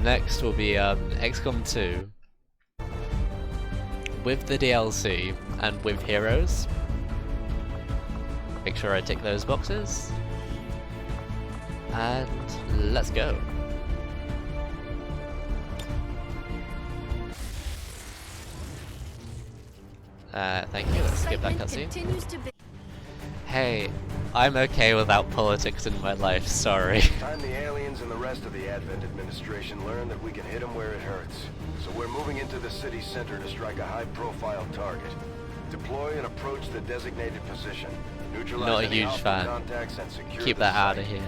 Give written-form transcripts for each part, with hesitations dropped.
next will be XCOM2 with the DLC and with heroes. Make sure I tick those boxes. And let's go. Thank you, let's skip that cutscene. Hey, I'm okay without politics in my life, sorry. Time the aliens and the rest of the Advent administration learn that we can hit them where it hurts. So we're moving into the city center to strike a high-profile target. Deploy and approach the designated position. Neutralize Not a any huge hostile fan. contacts and secure Keep the that out site. of here.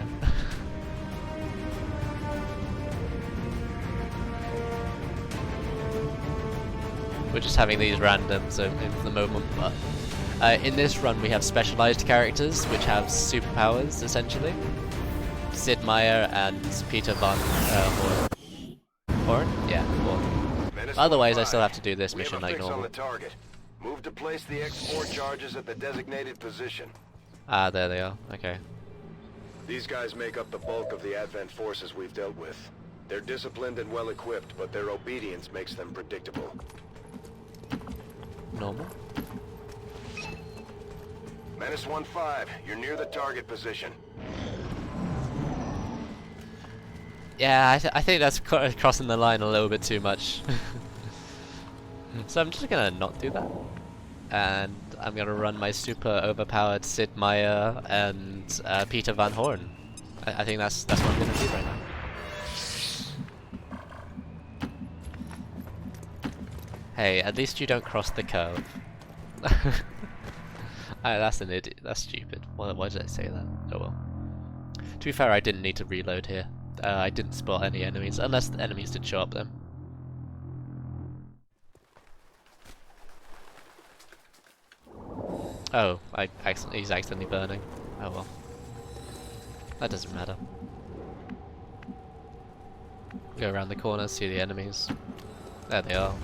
We're just having these randoms in the moment, but in this run we have specialized characters which have superpowers, essentially. Sid Meier and Peter Van Horn? Yeah, Horn. Otherwise I still have to do this mission like normal. On the target. Move to place the X4 charges at the designated position. Ah, there they are, okay. These guys make up the bulk of the Advent forces we've dealt with. They're disciplined and well equipped, but their obedience makes them predictable. Normal. Menace 1-5, you're near the target position. Yeah, I think that's crossing the line a little bit too much. So I'm just gonna not do that. And I'm gonna run my super overpowered Sid Meier and Peter Van Horn. I think that's what I'm gonna do right now. Hey, at least you don't cross the curve. That's an idiot. That's stupid. Why did I say that? Oh well. To be fair, I didn't need to reload here. I didn't spot any enemies, unless the enemies did show up then. Oh, he's accidentally burning. Oh well. That doesn't matter. Go around the corner, see the enemies. There they are.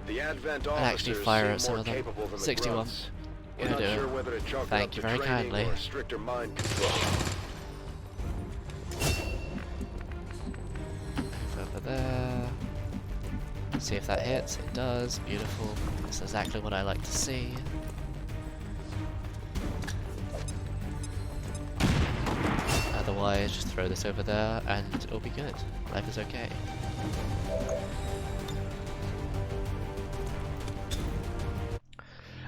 The Advent I'll actually officers fire seem at some more of them. capable than the 61. grunts. We're Gonna not do sure it. whether to chalk it Thank up you to very training kindly. or stricter mind control. Over there. See if that hits. It does. Beautiful. That's exactly what I like to see. Otherwise, just throw this over there and it'll be good. Life is okay.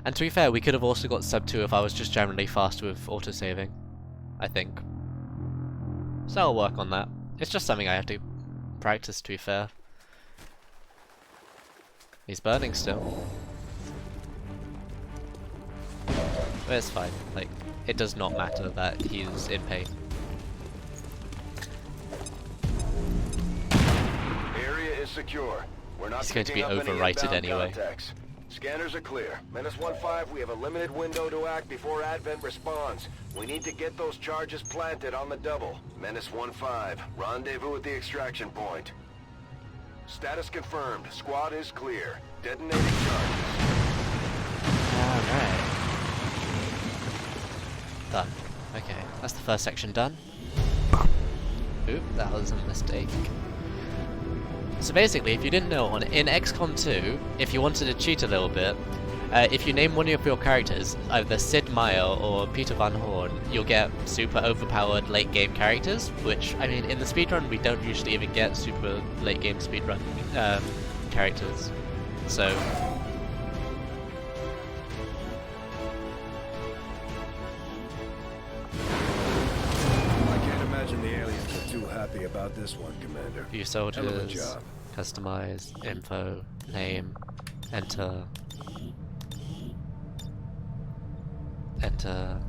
And to be fair, we could have also got sub 2 if I was just generally fast with autosaving, I think. So I'll work on that. It's just something I have to practice, to be fair. He's burning still. But it's fine, like, it does not matter that he's in pain. Area is secure. We're not He's going to be picking up any overwrited inbound anyway. contacts. Scanners are clear. Menace 1-5, we have a limited window to act before Advent responds. We need to get those charges planted on the double. Menace 1-5, rendezvous at the extraction point. Status confirmed. Squad is clear. Detonating charges. Alright. Done. Okay, that's the first section done. Oop, that was a mistake. So basically, if you didn't know, in XCOM2, if you wanted to cheat a little bit, if you name one of your characters, either Sid Meier or Peter Van Horn, you'll get super overpowered late game characters, which, I mean, in the speedrun we don't usually even get super late game speedrun characters. So... I can't imagine the aliens are too happy about this one, Commander. View Hell of a soldiers, job. customize, info, name, enter, enter.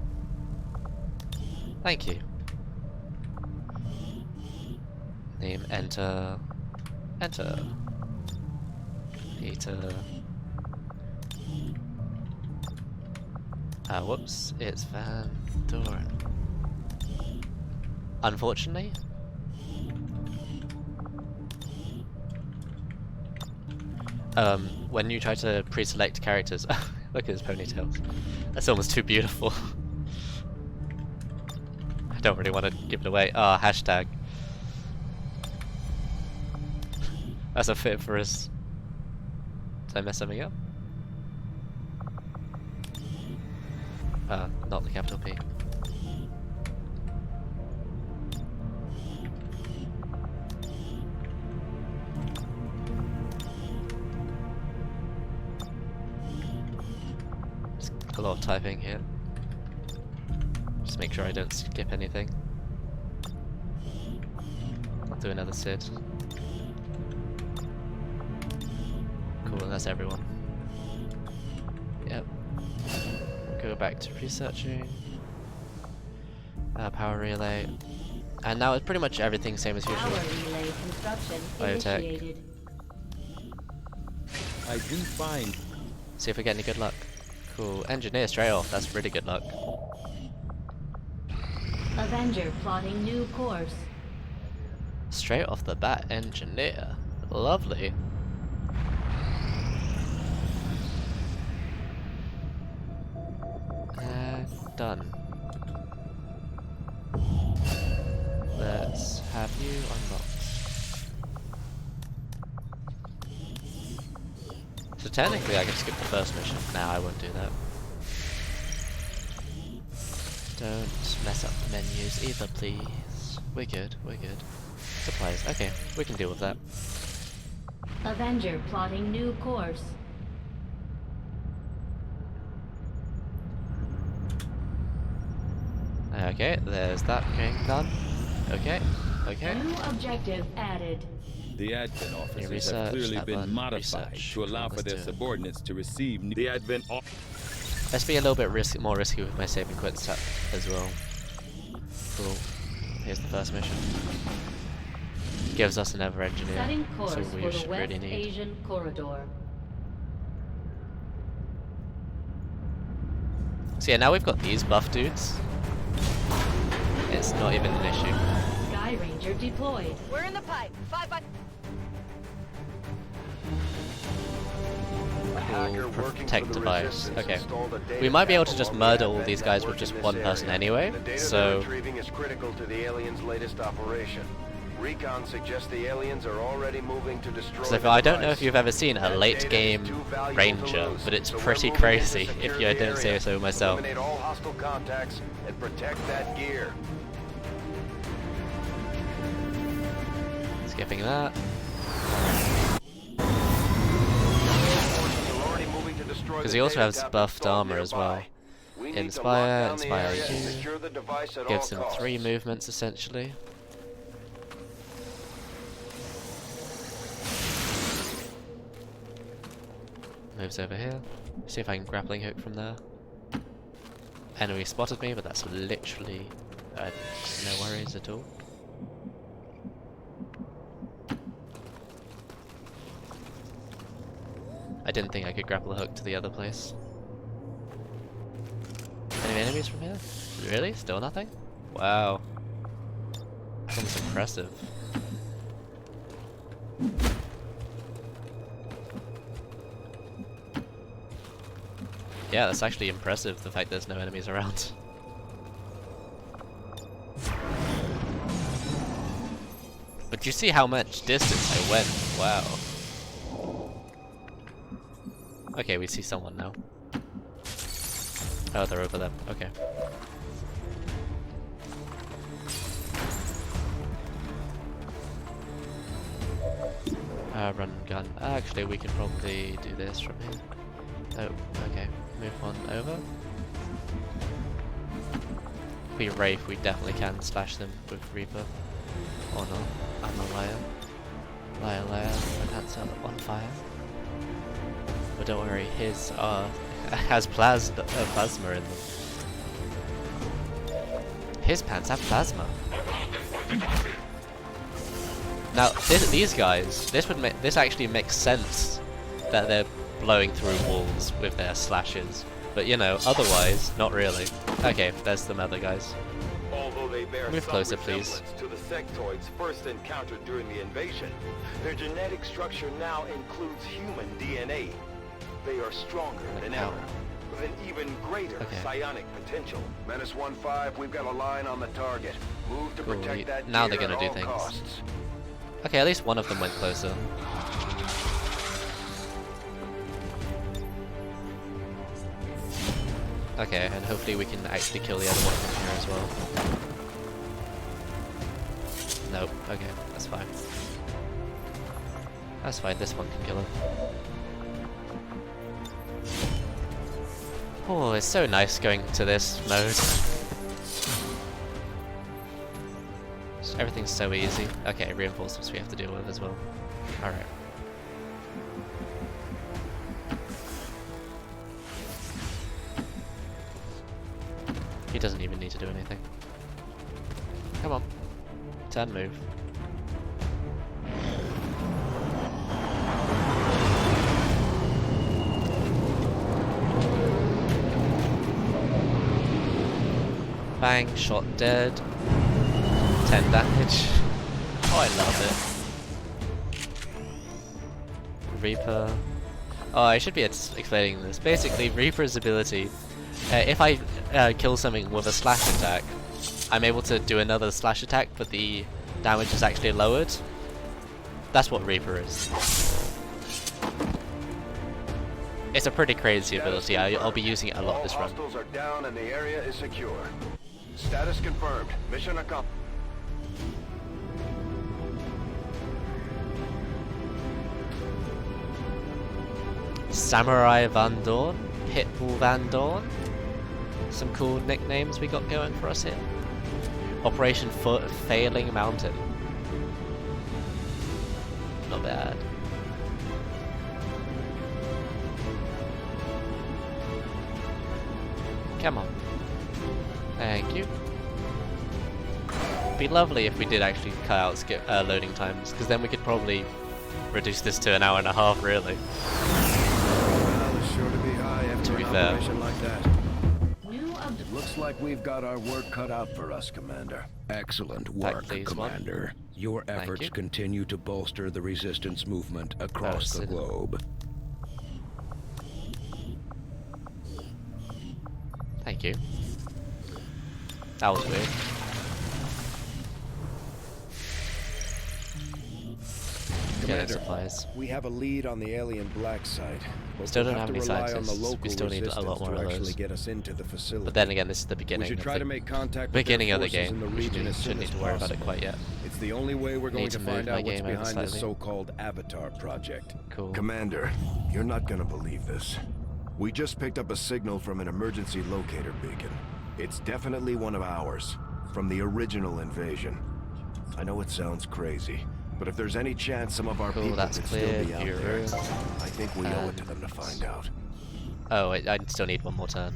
Thank you. Name, enter, enter. Peter. Whoops, it's Van Doren. Unfortunately. When you try to pre-select characters, look at his ponytails. That's almost too beautiful. I don't really want to give it away. Ah, hashtag. That's a fit for us. Did I mess something up? Not the capital P. Just a lot of typing here. Just make sure I don't skip anything. I'll do another SID. Cool, and that's everyone. Yep. Go back to researching. Power relay. And now it's pretty much everything same as usual. Power relay construction Biotech. initiated. I do find. See if we get any good luck. Cool. Engineer straight off. That's really good luck. Avenger plotting new course. Straight off the bat, engineer. Lovely. Done. Let's have you unlocked. So technically I can skip the first mission. Nah, I won't do that. Don't mess up the menus either, please. We're good, we're good. Supplies, okay, we can deal with that. Avenger plotting new course. Okay, there's that getting done. Okay, okay. New objective added. The advent officers research, have clearly that been one, modified research. to allow Cool, for let's their do it. subordinates to receive the advent. Let's be a little bit more risky with my save and quit set as well. Cool. Here's the first mission. Gives us another engineer. Setting course So for we the should West really need. Asian corridor. So yeah, now we've got these buff dudes. It's not even an issue. Sky Ranger deployed. We're in the pipe. 5 Hacker working Protect for the device. resistance Okay. installed a data We might be able to cap just along the murder all advent these guys with network just in one this person area. anyway. The data they're So retrieving is critical to the aliens' latest operation. Recon suggests the aliens are already moving to destroy So the I don't know device. if you've ever seen a That late data is game too valuable to ranger, lose, but it's so we're pretty moving in to crazy secure if I the don't say area. so myself. Eliminate all hostile contacts and protect that gear. Skipping that. Because he also has buffed armor as well. Inspire, Inspire you. Gives him 3 movements essentially. Moves over here. See if I can grappling hook from there. Enemy spotted me, but that's literally no worries at all. I didn't think I could grapple a hook to the other place. Any enemies from here? Really? Still nothing? Wow. That's almost impressive. Yeah, that's actually impressive, the fact there's no enemies around. But you see how much distance I went? Wow. Okay, we see someone now. Oh, they're over there. Okay. Run and gun. Actually, we can probably do this from here. Oh, okay. Move on over. If we Wraith, we definitely can slash them with Reaper. Or not. I'm a liar. Liar, liar. My pants are on fire. But don't worry, his has plasma in them. His pants have plasma. Now, these guys, this actually makes sense that they're blowing through walls with their slashes. But you know, otherwise, not really. Okay, there's some other guys. Although they bear Move some closer, please. resemblance to the sectoids first encountered during the invasion, their genetic structure now includes human DNA. They are stronger than Ow. ever, with an even greater psionic potential. Menace 1-5, we've got a line on the target. Move to Cool, protect that now gear they're gonna at do all things. costs. Okay, at least one of them went closer. Okay, and hopefully we can actually kill the other one from here as well. Nope, okay, that's fine. That's fine, this one can kill him. Oh, it's so nice going to this mode. Everything's so easy. Okay, reinforcements we have to deal with as well. Alright. He doesn't even need to do anything. Come on. Turn move. Bang, shot dead. 10 damage. Oh, I love it. Reaper. Oh, I should be explaining this. Basically, Reaper's ability, if I kill something with a slash attack, I'm able to do another slash attack, but the damage is actually lowered. That's what Reaper is. It's a pretty crazy ability. I'll be using it a lot this run. Hostiles are down and the area is secure. Status confirmed. Mission accomplished. Samurai Van Dorn, Pitbull Van Dorn. Some cool nicknames we got going for us here. Operation Failing Mountain. Not bad. Come on. Thank you. It'd be lovely if we did actually cut out loading times, because then we could probably reduce this to an hour and a half, really. Morale is sure to be high after be an fair. operation like that. New It looks like we've got our work cut out for us, Commander. Excellent Back, work, please, Commander. Your efforts you. continue to bolster the resistance movement across the sit. globe. Thank you. That was weird. Get Commander, supplies. we have a lead on the alien black site. But Still we'll don't have any to rely on the scientists. local We still need a resistance lot more to of actually those. get us into the facility. But then again, this is the we beginning should of try the to make contact with beginning their of the forces in game. the We region as soon shouldn't as need to worry about it possible. quite yet. It's the only way we're going Need to to find move my out what's game over behind this slightly. so-called Avatar project. Cool. Commander, you're not gonna believe this. We just picked up a signal from an emergency locator beacon. It's definitely one of ours, from the original invasion. I know it sounds crazy, but if there's any chance some of our Cool, people that's could still clear. be out there, Bureau. I think we owe it to them to find out. Oh, I still need one more turn.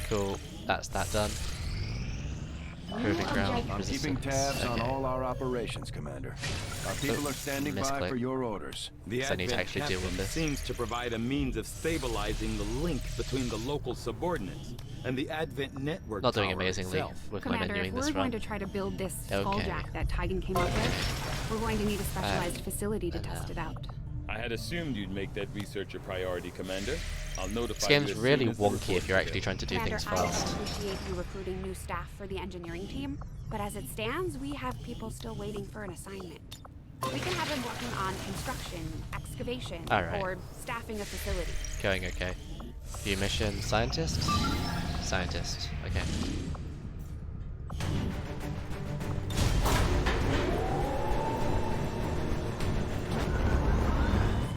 Cool, that's that done. Proving ground. objective. I'm keeping resistance. tabs on Okay. all our operations, Commander. Our people are standing by misclick. for your orders. The So I need to Advent actually deal with captain this. seems to provide a means of stabilizing the link between the local subordinates and the Advent network. Not doing tower amazingly itself. with my Commander, menuing if this we're run. going to try to build this Okay. skulljack that Tigan came up with, we're going to need a specialized facility to test it out. I had assumed you'd make that research a priority, Commander. I'll notify This game's you as really soon as the wonky if report you're is actually in. trying to do Commander, things I fast. appreciate you recruiting new staff for the engineering team, but as it stands, we have people still waiting for an assignment. We can have them working on construction, excavation, Alright. or staffing a facility. Going okay. View mission, scientist? Scientist, okay.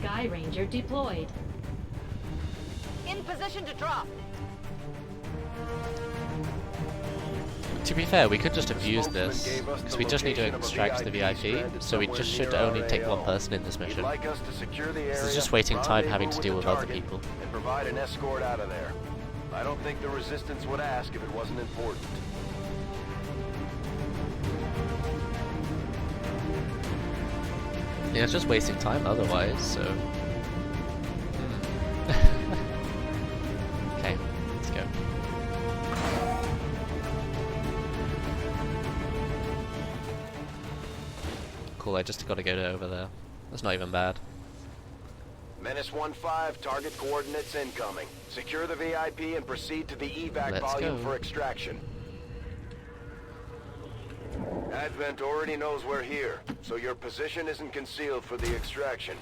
Sky Ranger deployed. In position to drop. To be fair, we could just have used Spokesman this, gave us because the we just need to location of a extract the VIP, stranded so we somewhere just should near only our take one AO. person in this He'd mission. like us to secure the This is area, just wasting time having to rendezvous deal with the other target, people. and provide an escort out of there. I don't think the resistance would ask if it wasn't important. Yeah, it's just wasting time otherwise, so... Okay, let's go. Cool, I just gotta go over there. That's not even bad. Menace 1-5, target coordinates incoming. Secure the VIP and proceed to the evac Let's volume go. for extraction. Advent already knows we're here, so your position isn't concealed for the extraction.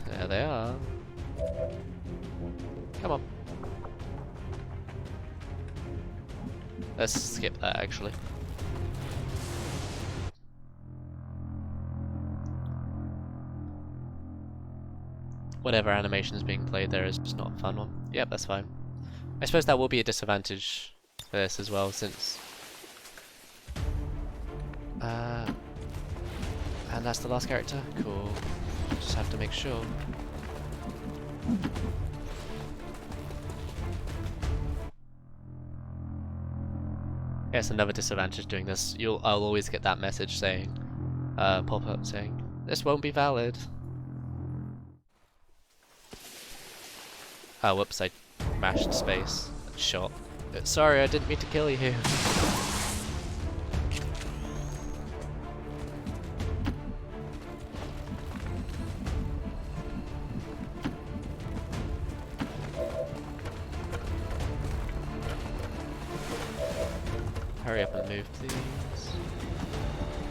There they are. Come on. Let's skip that actually. Whatever animation is being played there is just not a fun one. Yep, that's fine. I suppose that will be a disadvantage for this as well, since... and that's the last character? Cool. Just have to make sure. Yeah, it's another disadvantage doing this. I'll always get that message saying, pop up saying, this won't be valid. Oh, whoops, I mashed space and shot. Sorry, I didn't mean to kill you. Hurry up and move, please.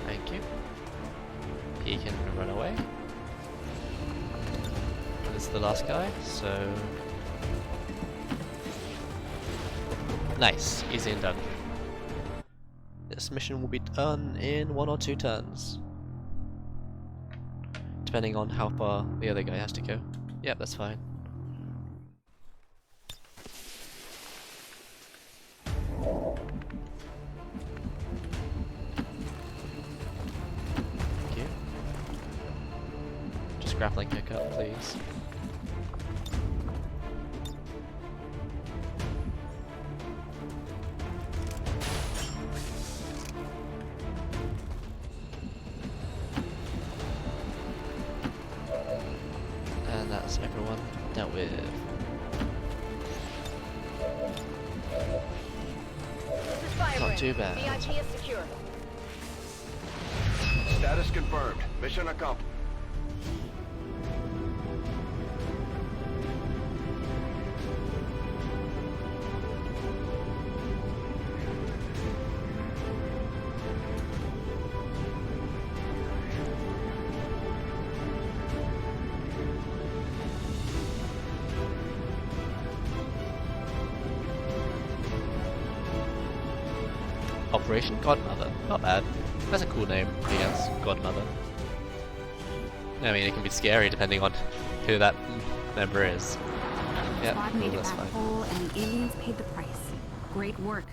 Thank you. He can run away. This is the last guy, so... Nice, easy and done. This mission will be done in 1 or 2 turns. Depending on how far the other guy has to go. Yep, that's fine. Thank you. Just grappling hook up, please. And that's everyone dealt with. This is Firebrands. Not too bad. VIP is secure. Status confirmed. Mission accomplished. Operation Godmother. Not bad. That's a cool name, I guess. Godmother. I mean, it can be scary depending on who that member is. Yeah, Squad made it that's back fine. whole, and the aliens paid the price. Great work.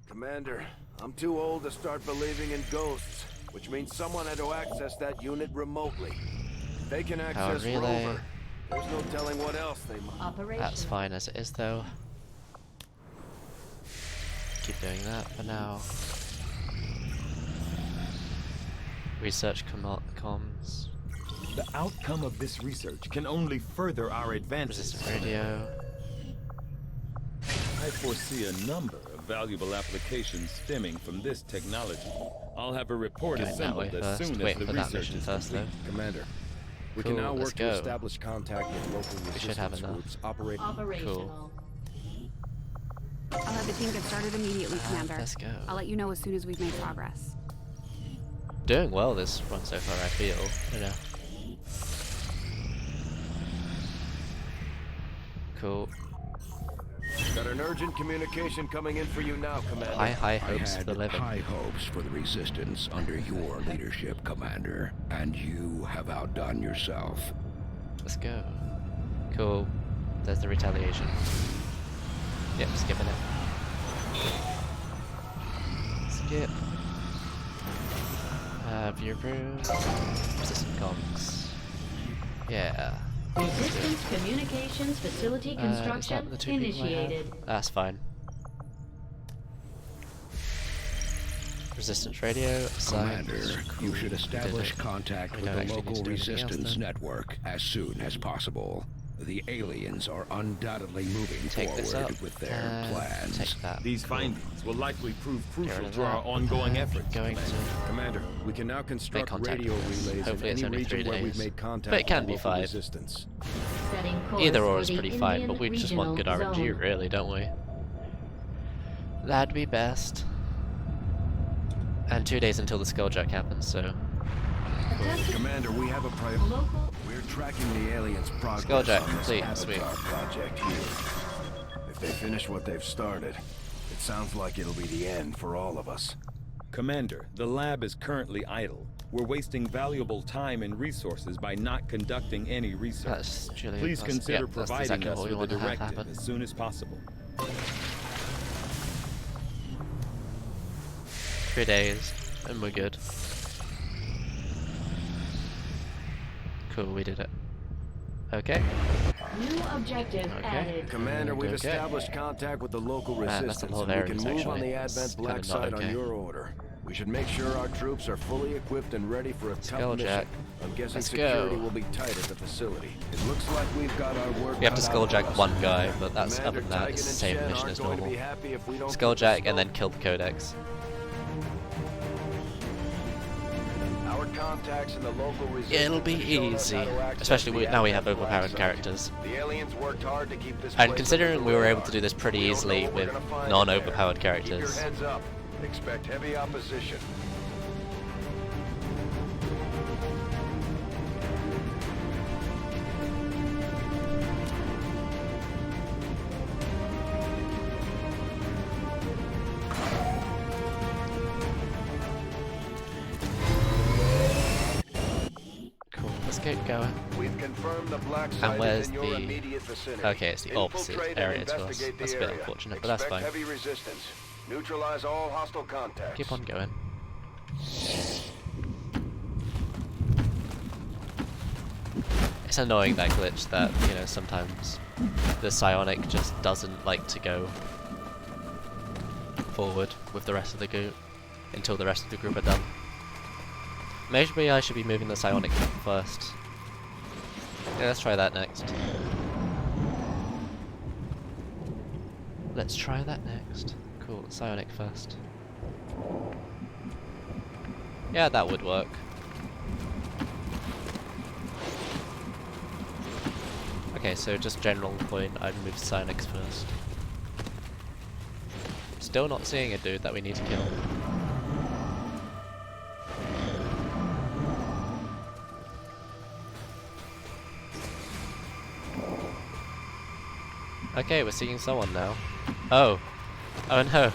Commander, I'm too old to start believing in ghosts, which means someone had to access that unit remotely. If they can access relay. Rover, there's no telling what else they might. Operation. That's fine as it is, though. Keep doing that for now. Research comms. The outcome of this research can only further our advances. Resistant radio. I foresee a number of valuable applications stemming from this technology. I'll have a report Going that way assembled as first. soon Wait as the for that research mission is first, complete. though. Commander, we Cool, can now let's work go. to establish contact with local We should have resistance enough. groups operating. Operational. I'll have the team get started immediately, Commander. Let's go. I'll let you know as soon as we've made progress. Doing well this run so far, I feel. You know. Cool. Got an urgent communication coming in for you now, Commander. High I hopes for had the living. high hopes for the Resistance under your leadership, Commander, and you have outdone yourself. Let's go. Cool. There's the retaliation. Yep, skipping it. Skip. View room. Resistant comms. Yeah. Resistance Communications Facility Is that construction the 2 people I have? initiated. That's fine. Resistance radio assigned. Commander, you should establish contact We with don't the actually need to local do anything else, resistance then. network as soon as possible. The aliens are undoubtedly moving Take this forward up. with their and plans. Take that. These findings will likely prove rid crucial of to our that. ongoing efforts. Going Commander. to Commander, we can now construct contact radio with this. relays Hopefully in it's any only 3 region where we've days. made contact But it can with be local 5. resistance. Setting course Either or for is the pretty fine, Indian but we just want good regional RNG, zone. really, don't we? That'd be best. And 2 days until the Skulljack happens, so... Commander, we have a priority. We're tracking the aliens' progress Skulljack, on this complete, Avatar sweet. project here. If they finish what they've started, it sounds like it'll be the end for all of us. Commander, the lab is currently idle. We're wasting valuable time and resources by not conducting any research. That's Julian. Please consider that's providing exactly us what we with a want to have directive happen. as soon as possible. 3 days, and we're good. Cool, we did it. Okay. New objective Okay. added. Commander, we've Okay. established contact with the local Man, that's a resistance, lot of and we can areas, move on actually. the It's Advent kinda Black not site on okay. your order. We should make sure our troops are fully equipped and ready for a tough Skulljack. mission. I'm guessing Let's security go. will be tight at the facility. It looks like we've got our work We have to cut out for Skulljack us. one guy, but that's Commander other than that, it's the Tigan same and Shen mission aren't as going to normal. be happy if we don't Skulljack get and the then kill the Codex. scope. Our contacts in the local resistance It'll be have shown us easy, how to access especially the now we Advent have Black overpowered site. characters. The aliens worked hard to keep this And place considering under we the were able radar. to do this pretty We don't easily know what we're with gonna find non-overpowered in there. Keep characters. your heads up. Expect heavy opposition. Cool, let's get going. We've confirmed the black site where's is in your the- immediate vicinity. Okay, it's the opposite Infiltrate and area to us. investigate the That's a bit area. unfortunate, but that's Expect fine. heavy resistance. Neutralize all hostile contacts. Keep on going. It's annoying, that glitch, that, you know, sometimes the psionic just doesn't like to go forward with the rest of the group until the rest of the group are done. Maybe I should be moving the psionic first. Yeah, let's try that next. Let's try that next. Cool, psionic first. Yeah, that would work. Okay, so just general point, I'd move psionics first. Still not seeing a dude that we need to kill. Okay, we're seeing someone now. Oh. Oh no.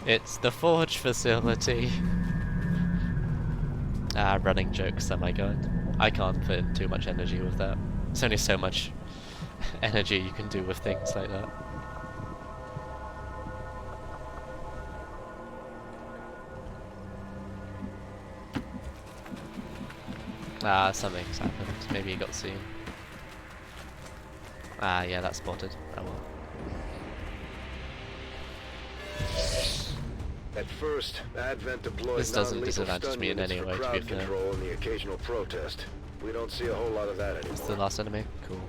It's the forge facility. Ah, running jokes, oh my god. I can't put in too much energy with that. There's only so much energy you can do with things like that. Ah, something's happened. Maybe he got seen. Ah, yeah, that's spotted. Oh well. At first, Advent deployed This doesn't non-lethal disadvantage stun me in units any for way, to be crowd fair. control and the occasional protest. We don't see a whole lot of that anymore. It's the last enemy? Cool.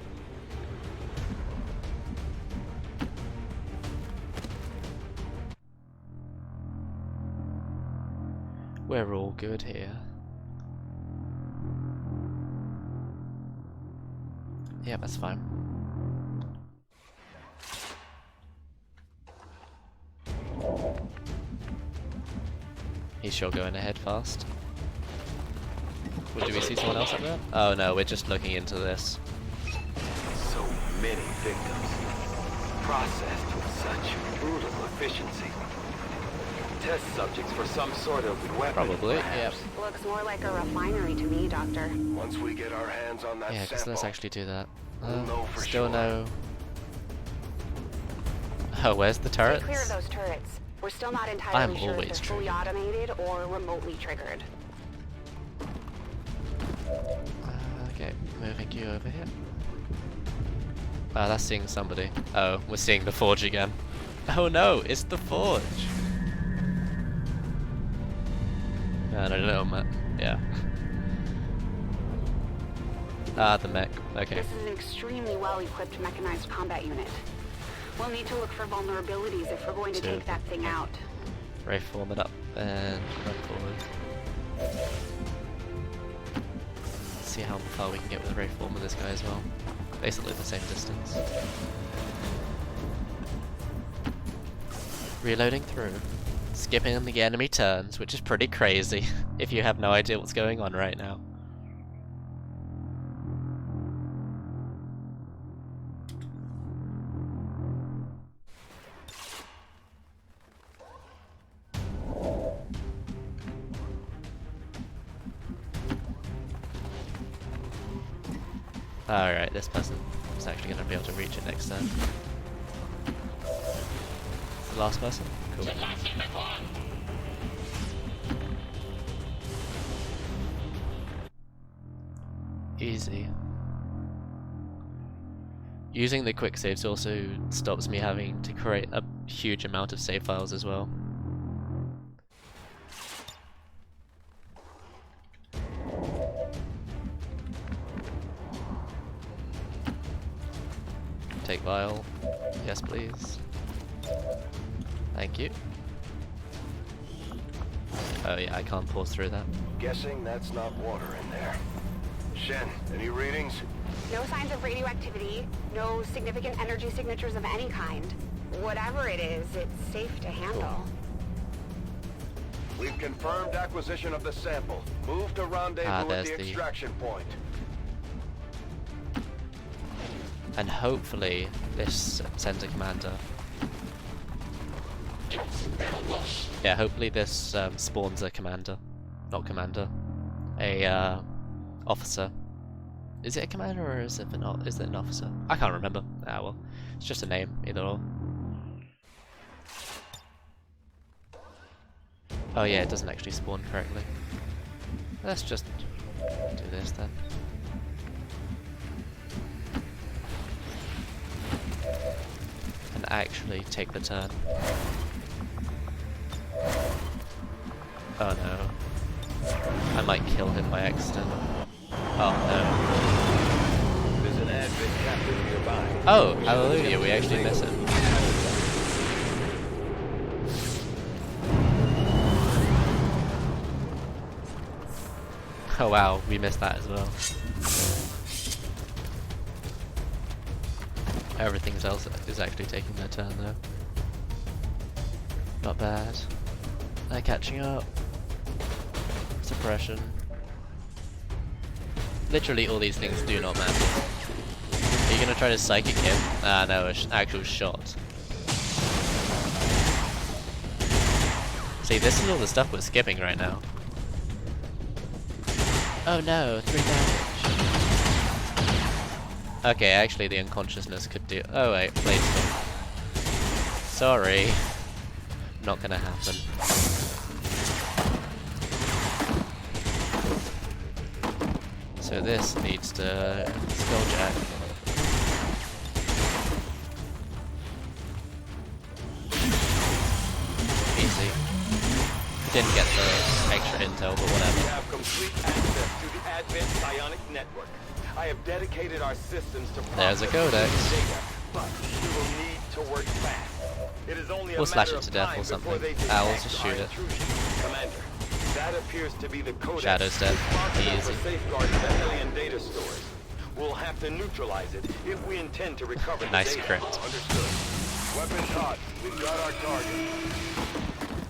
We're all good here. Yeah, that's fine. He's sure going ahead fast. Well, do we see someone else up there? Oh no, we're just looking into this. So many victims, processed with such brutal efficiency. Test subjects for some sort of weapon. Probably, yeah. perhaps. Looks more like a refinery to me, Doctor. Once we get our hands on that Yeah, because let's sample, actually do that. we'll know for Still sure. no... Oh, where's the Stay turrets? clear of those turrets. We're still not entirely sure if always they're fully automated or remotely triggered. Okay, moving you over here. Ah, that's seeing somebody. Oh, we're seeing the forge again. Oh no, it's the forge! I don't know, man. Yeah. Ah, the mech. Okay. This is an extremely well-equipped mechanized combat unit. We'll need to look for vulnerabilities if we're going to Two. take that thing out. Ray form it up and run forward. See how far we can get with Ray form with this guy as well. Basically the same distance. Reloading through. Skipping the enemy turns, which is pretty crazy if you have no idea what's going on right now. Alright, this person is actually going to be able to reach it next turn. The last person? Cool. Easy. Using the quick saves also stops me having to create a huge amount of save files as well. Take vial. Yes, please. Thank you. Oh yeah, I can't pause through that. Guessing that's not water in there. Shen, any readings? No signs of radioactivity, no significant energy signatures of any kind. Whatever it is, it's safe to handle. We've confirmed acquisition of the sample. Move to rendezvous at there's the the- extraction point. And hopefully this sends a commander. Yeah, hopefully this spawns a commander. Not commander. A officer. Is it a commander or is it an officer? I can't remember. Ah well. It's just a name, either or. Oh yeah, it doesn't actually spawn correctly. Let's just do this then. And actually take the turn. Oh no. I might kill him by accident. Oh no. There's an advent captain nearby. Oh, hallelujah, we actually miss him. Oh wow, we missed that as well. Everything else is actually taking their turn though. Not bad. They're catching up. Suppression. Literally all these things do not matter. Are you gonna try to psychic him? Ah no, an actual shot. See, this is all the stuff we're skipping right now. Oh no, 3 damage. Okay, actually the unconsciousness could do— oh wait, blade stop. Sorry. Not gonna happen. So this needs to skulljack. Easy. Didn't get the extra intel, but We whatever. have complete access to the Advent Psionic Network. I have dedicated our systems to There's a processing codex. data, but we will need to work fast. It is only We'll a slash matter it of to death time or something. before they Let's detect just our shoot it. intrusion. Commander, that appears to be the codex Shadow's dead. responsible Easy. for safeguarding the alien data stores. We'll have to neutralize it if we intend to recover the Nice data. crypt. Understood. Weapons hot. We've got our target.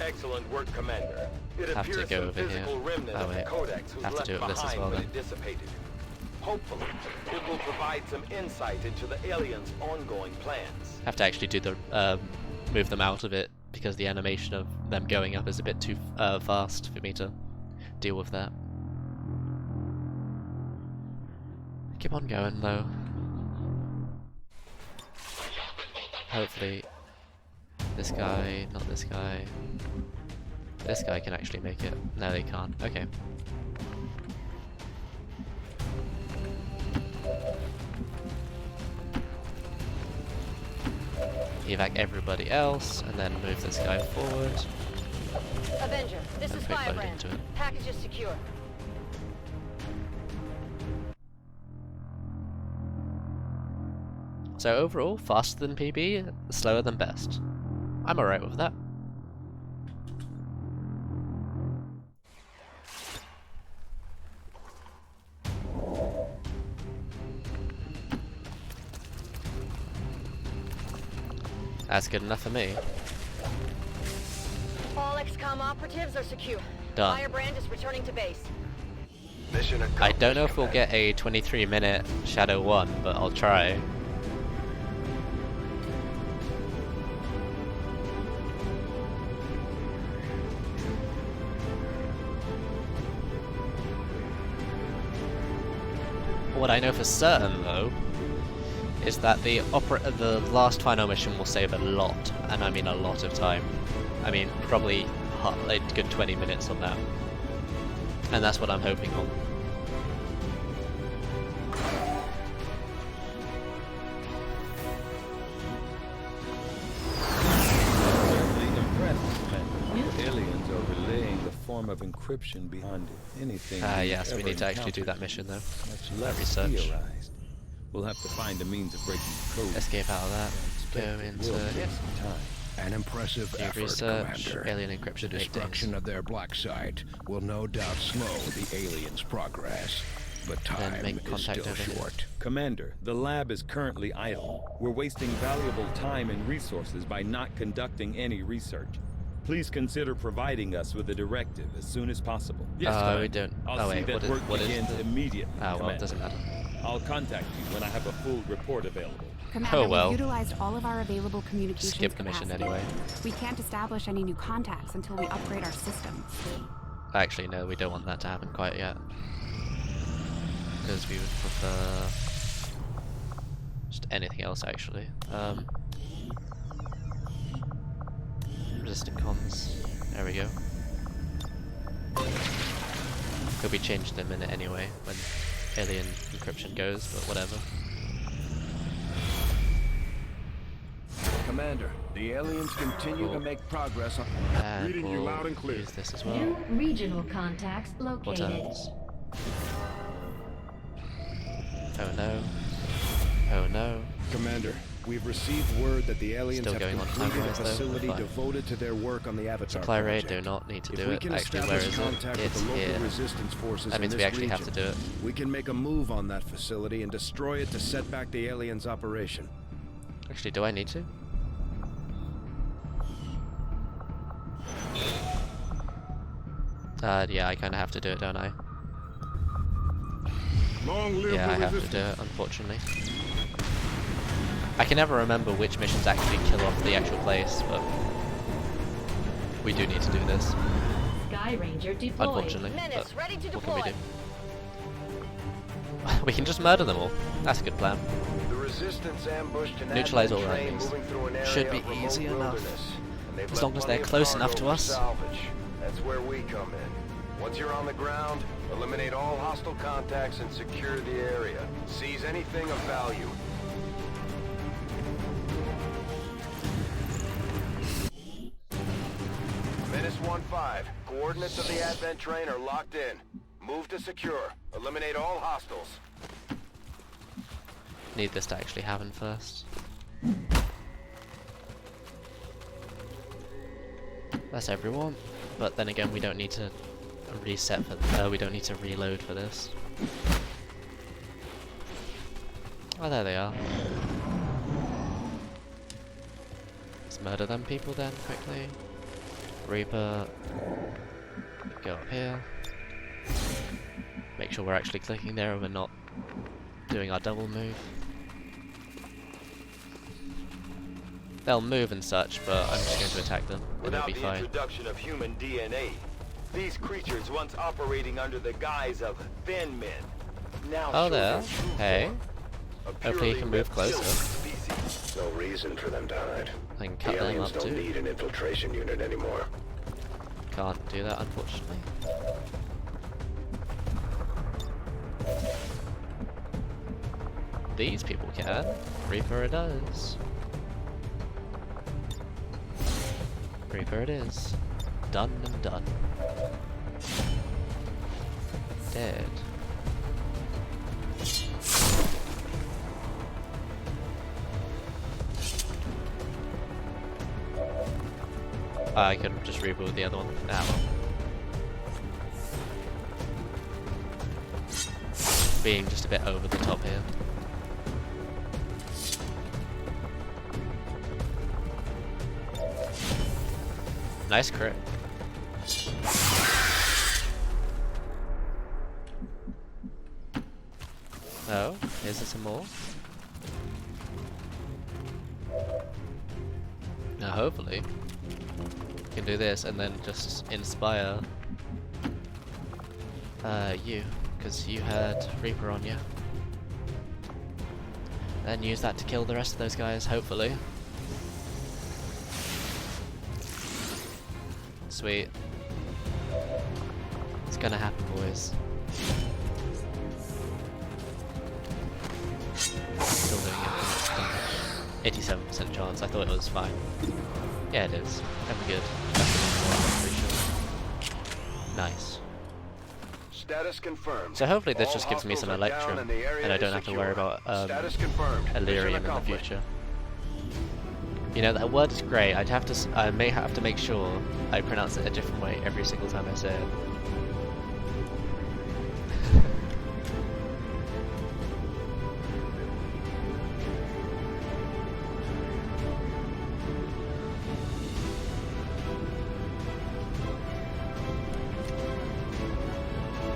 Excellent work, Commander. It Have to appears go some over here. physical remnant Oh, of the wait. codex was Have to left do it with this as behind well, when then. it dissipated. Hopefully, it will provide some insight into the aliens' ongoing plans. Have to actually do the move them out of it because the animation of them going up is a bit too fast for me to deal with that. Keep on going though. Hopefully this guy, not this guy. This guy can actually make it. No, they can't. Okay. Evac everybody else, and then move this guy forward. Avenger, this And is quick load Firebrand. into it. Package is secure. So overall, faster than PB, slower than best. I'm alright with that. That's good enough for me. All XCOM operatives are secure. Done. Firebrand is returning to base. Mission accomplished. I don't know if we'll get a 23-minute Shadow 1, but I'll try. What I know for certain, though, is that the last final mission will save a lot, and I mean a lot of time. I mean, probably a good 20 minutes on that. And that's what I'm hoping on. Certainly impressed, Commander. Aliens are relaying the form of encryption beyond anything. Yes, we ever need to actually do encountered. that mission, though. Much That less research. theorized. We'll have to find a means of breaking the code. Escape out of that. Go Expect it into will take yes. some time. An impressive Do effort, research, Commander. alien encryption, The 8 days. destruction of their black site will no doubt slow the aliens' progress, but time make is contact still over here. short. Commander, the lab is currently idle. We're wasting valuable time and resources by not conducting any research. Please consider providing us with a directive as soon as possible. Yes, we Commander. don't. I'll Oh, see wait, that what is- work what is begins the- immediately, Well, it Commander. doesn't matter. I'll contact you when I have a full report available. Commander, Oh, well. we've utilized all of our available communications Skip the mission capacity. anyway. We can't establish any new contacts until we upgrade our systems. Actually, no, we don't want that to happen quite yet. Because we would prefer just anything else, actually. Resistant comms. There we go. Could be changed in a minute anyway, when alien encryption goes, but whatever. Commander, the aliens continue Cool. to make progress on... And Reading you we'll loud and clear. use this as well. New regional contacts What located. else? Oh no. Oh no. Commander, we've received word that the aliens Still have going on completed a time-wise, though. facility Fine. devoted to their work on the Avatar Supply raid, project. do not need to If do we it. can Actually, where establish is it? contact with It's the local here. resistance forces That means in we this actually have to region, do it. we can make a move on that facility and destroy it to set back the aliens' operation. Actually, do I need to? Yeah, I kind of have to do it, don't I? Long live Yeah, I the have to resistance. do it, unfortunately. I can never remember which missions actually kill off the actual place, but we do need to do this, Sky Ranger deployed. unfortunately. Menace, But ready to what can we deploy. do? We can just murder them all. That's a good plan. The resistance ambushed an Neutralize admin all train enemies. moving through an area Should be of remote easy enough. wilderness, and they've As left long as plenty they're of close cargo enough to for us. salvage. That's where we come in. Once you're on the ground, eliminate all hostile contacts and secure the area. Seize anything of value. Menace 1-5. Coordinates of the advent train are locked in. Move to secure. Eliminate all hostiles. Need this to actually happen first. That's everyone. But then again, we don't need to reset for we don't need to reload for this. Oh, there they are. Let's murder them people then, quickly. Reaper. Go up here. Make sure we're actually clicking there and we're not doing our double move. They'll move and such, but I'm just going to attack them, and it'll Without be the fine. introduction of human DNA, these creatures once operating under the guise of thin men, now Oh, show there. their true Hey. form, a Hopefully you purely can move closer. reptilian species. No reason for them to hide. I can cut The them aliens up don't too. need an infiltration unit anymore. Can't do that, unfortunately. These people can. Reaper it does. Reaper it is. Done and done. Dead. I could just reboot the other one. Ah, well. Being just a bit over the top here. Nice crit. Oh, is there some more? Now hopefully you can do this and then just inspire you, because you had Reaper on you. And use that to kill the rest of those guys, hopefully. Sweet. It's gonna happen, boys. Still doing it. 87% chance. I thought it was fine. Yeah, it is. Pretty good. Pretty sure. Nice. Status confirmed. So hopefully this All just gives me some hostiles are down Electrum, and the area and I is don't have to worry secure. about Status confirmed. Mission Illyrium in the accomplished. future. You know, that word is great. I may have to make sure I pronounce it a different way every single time I say it.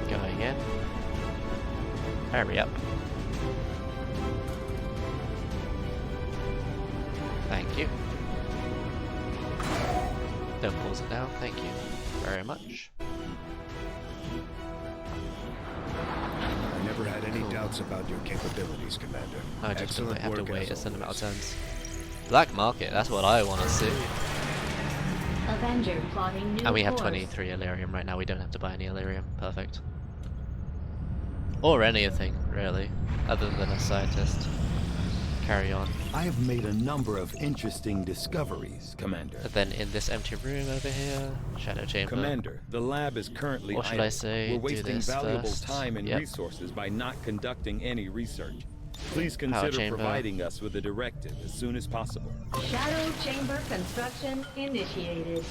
Going in. Hurry up. Thank you. Don't pause it now, thank you very much. I never had any doubts about your capabilities, Commander. I just Excellent have to work wait as a certain amount of always. turns. Black Market, that's what I want to see. Avenger plotting new And we have course. 23 Illyrium right now, we don't have to buy any Illyrium, perfect. Or anything, really, other than a scientist. Carry on. I have made a number of interesting discoveries, Commander. And then in this empty room over here, Shadow Chamber. Commander, the lab is currently Or should idle. I say, We're do wasting this valuable first? time and Yep. resources by not conducting any research. Please Power consider chamber. providing us with a directive as soon as possible. Shadow chamber construction initiated.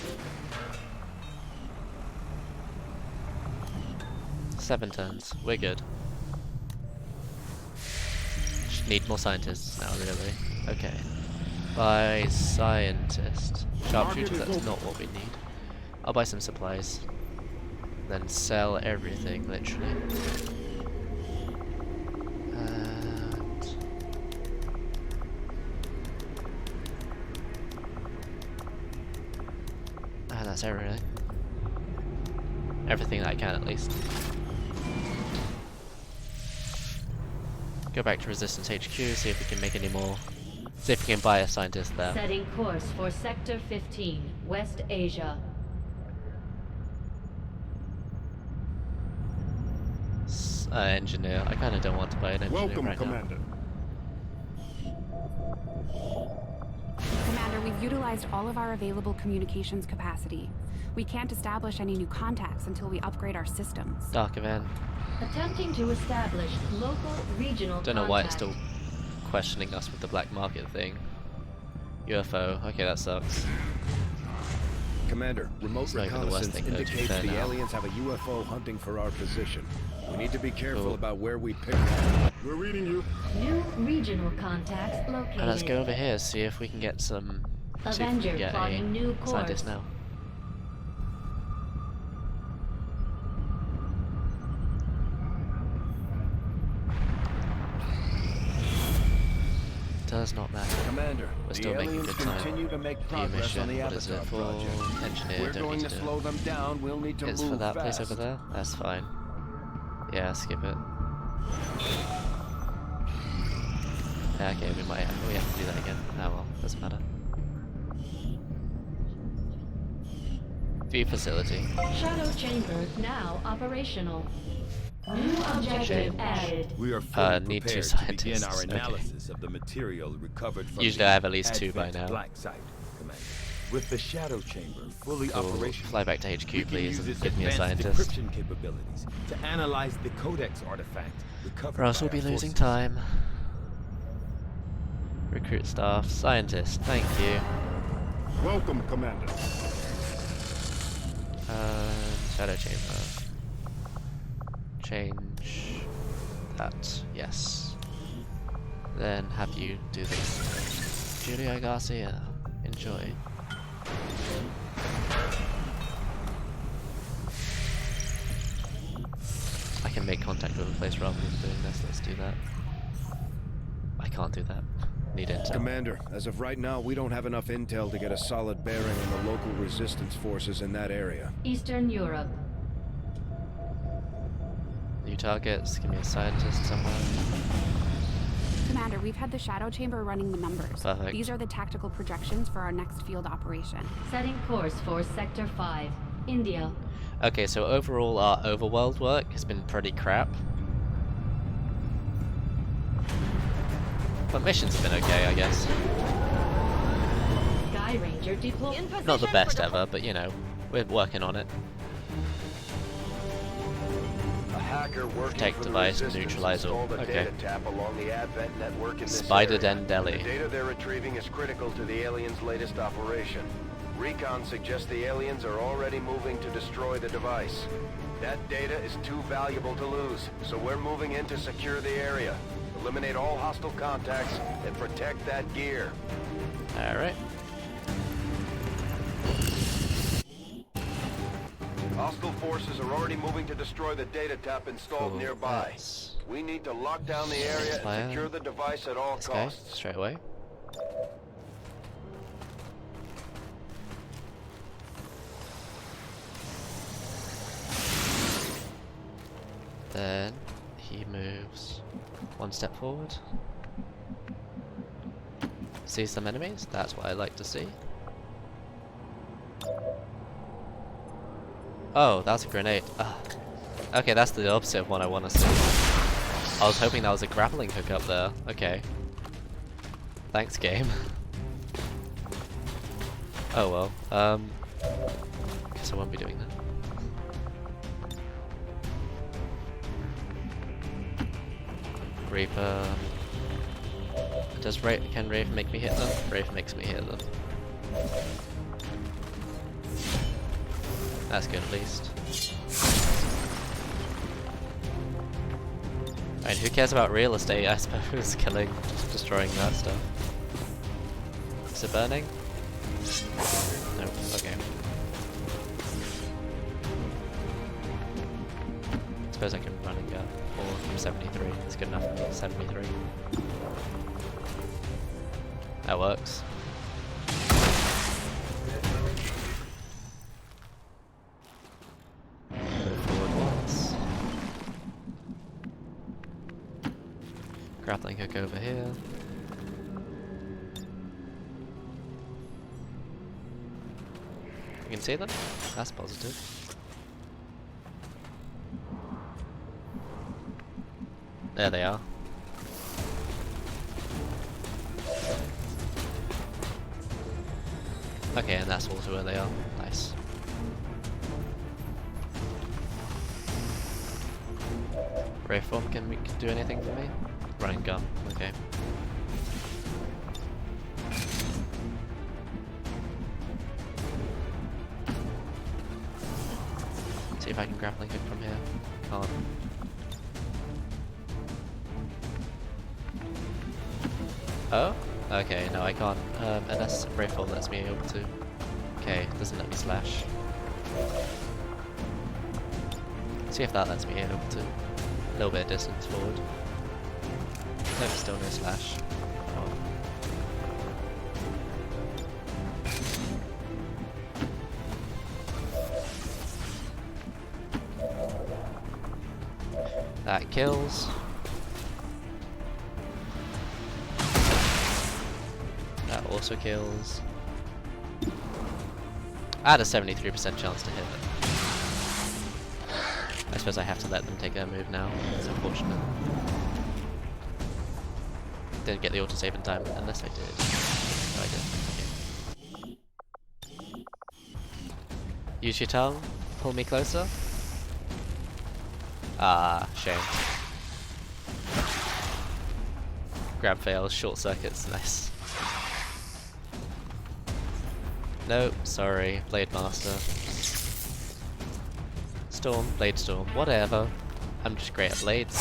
7 turns, we're good. Just need more scientists now, really. Okay. Buy scientist. Sharpshooter, that's not what we need. I'll buy some supplies. Then sell everything, literally. And that's everything. Everything that I can, at least. Go back to Resistance HQ, see if we can make any more. See if we can buy a scientist there. Setting course for Sector 15, West Asia. Engineer. I kind of don't want to buy an engineer Welcome, right Commander. Commander, we've utilized all of our available communications capacity. We can't establish any new contacts until we upgrade our systems. now. Dark event. Attempting to establish local regional Don't know why it's contact. still questioning us with the black market thing. UFO. Okay, that sucks. Commander, remote It's not even the worst reconnaissance thing, though, to be indicates fair the now. aliens have a UFO hunting for our position. We need to be careful Cool. about where we pick them. We're reading you. New regional contacts located. And let's go over here, see if we can get some. See if we Avenger can get plotting new a course. scientist now. Does not matter. Commander, We're the still making aliens good time. continue to make View progress on mission. the What is Avatar it for? project. Engineer. We're Don't going need to to do slow it. them down. We'll need to It's move for that fast. place over there. That's fine. Yeah, skip it. Yeah, okay, we have to do that again. Oh well, doesn't matter. View facility. Shadow chamber now operational. New objective added. We are fully need 2 prepared to begin scientists, our okay. analysis of the material recovered from Usually the I have at least 2 by Advent now. Black Site, Commander. With the Shadow Chamber fully Cool. operational, Fly back to we HQ, can please, use and its give me a advanced scientist. decryption capabilities to analyze the Codex artifact recovered Or else by we'll be our losing forces. time. Recruit staff, scientist, thank you. Welcome, Commander. Shadow chamber. Change that, yes. Then have you do this. Julia Garcia, enjoy. can make contact with a place rather than doing this. Let's do that. I can't do that. Need intel. Commander, as of right now, we don't have enough intel to get a solid bearing on the local resistance forces in that area. Eastern Europe. New targets. Give me a scientist somewhere. Commander, we've had the Shadow Chamber running the numbers. Perfect. These are the tactical projections for our next field operation. Setting course for Sector 5, India. Okay, so overall our overworld work has been pretty crap. But missions have been okay, I guess. Sky Ranger deployed. Not the best ever, but you know, we're working on it. A hacker working Protect for the device, resistance neutralize all. installed a Okay. data tap along the Advent network in this Spider area. Den Deli. The data they're retrieving is critical to the aliens' latest operation. Recon suggests the aliens are already moving to destroy the device. That data is too valuable to lose, so we're moving in to secure the area. Eliminate all hostile contacts and protect that gear. Alright. Hostile forces are already moving to destroy the data tap installed Cool. nearby. Nice. We need to lock down the area Plan. and secure the device at all Let's go. costs. Straight away. Then he moves one step forward. See some enemies? That's what I like to see. Oh, that's a grenade. Ah. Okay, that's the opposite of what I want to see. I was hoping that was a grappling hook up there. Okay. Thanks, game. Oh well. Guess I won't be doing that. Reaper. Can Wraith make me hit them? Wraith makes me hit them. That's good at least. I mean, who cares about real estate, I suppose, killing, just destroying that stuff. Is it burning? No, okay. I suppose I can run and go. Or from 73, it's good enough for me, 73. That works. Move forward once. Grappling hook over here. You can see them? That's positive. There they are. Okay, and that's also where they are. Nice. Rayform can do anything for me? Running gun, okay. See if I can grappling hook from here. Can't. Oh? Okay, no I can't. Unless Rayform lets me able to. Okay, doesn't let me slash. See if that lets me able to. A little bit of distance forward. Nope, still no slash. Oh. That kills. That also kills. I had a 73% chance to hit it. I suppose I have to let them take their move now. It's unfortunate. Didn't get the autosave in time, unless I did. No, I did. Okay. Use your tongue. Pull me closer. Ah, shame. Grab fails, short circuits, nice. Nope, sorry, Blade Master. Storm, Blade Storm, whatever. I'm just great at blades.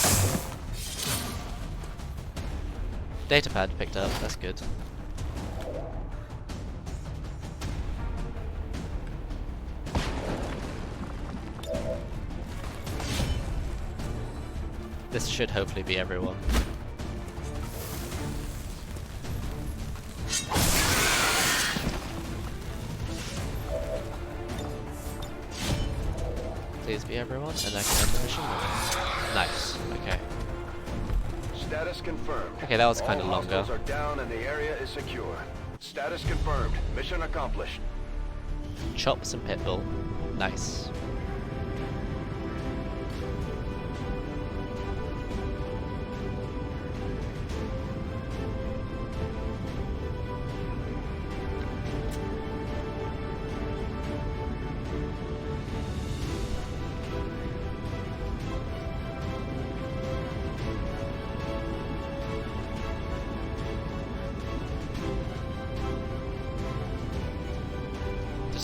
Datapad picked up, that's good. This should hopefully be everyone. Please be everyone, and I can end the mission. Nice. Okay. Status confirmed. Okay, that was kind of All longer. hostiles are down and the area is secure. Status confirmed. Mission accomplished. Chops and Pitbull. Nice.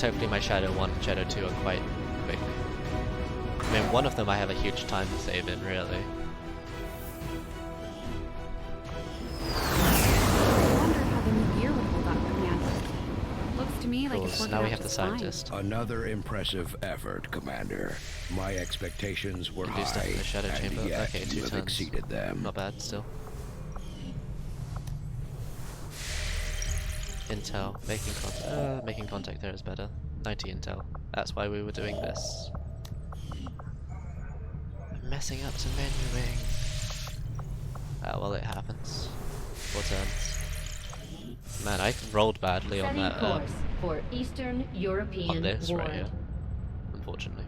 Hopefully my Shadow 1 and Shadow 2 are quite quick. I mean, one of them I have a huge time to save in, really. I wonder how the new gear would hold up, Commander. Looks to me like Cool, it's so working now we out have the just fine. scientist. Another impressive effort, Commander. My expectations were Can do stuff high, in the Shadow and Chamber. yet Okay, 2 you have turns. exceeded them. Not bad, still. Intel, making contact there is better. 90 intel. That's why we were doing this. I'm messing up some menuing. Ah, well, it happens. 4 turns. Man, I rolled badly on Setting that. course for Eastern European On this Ward. right here, unfortunately.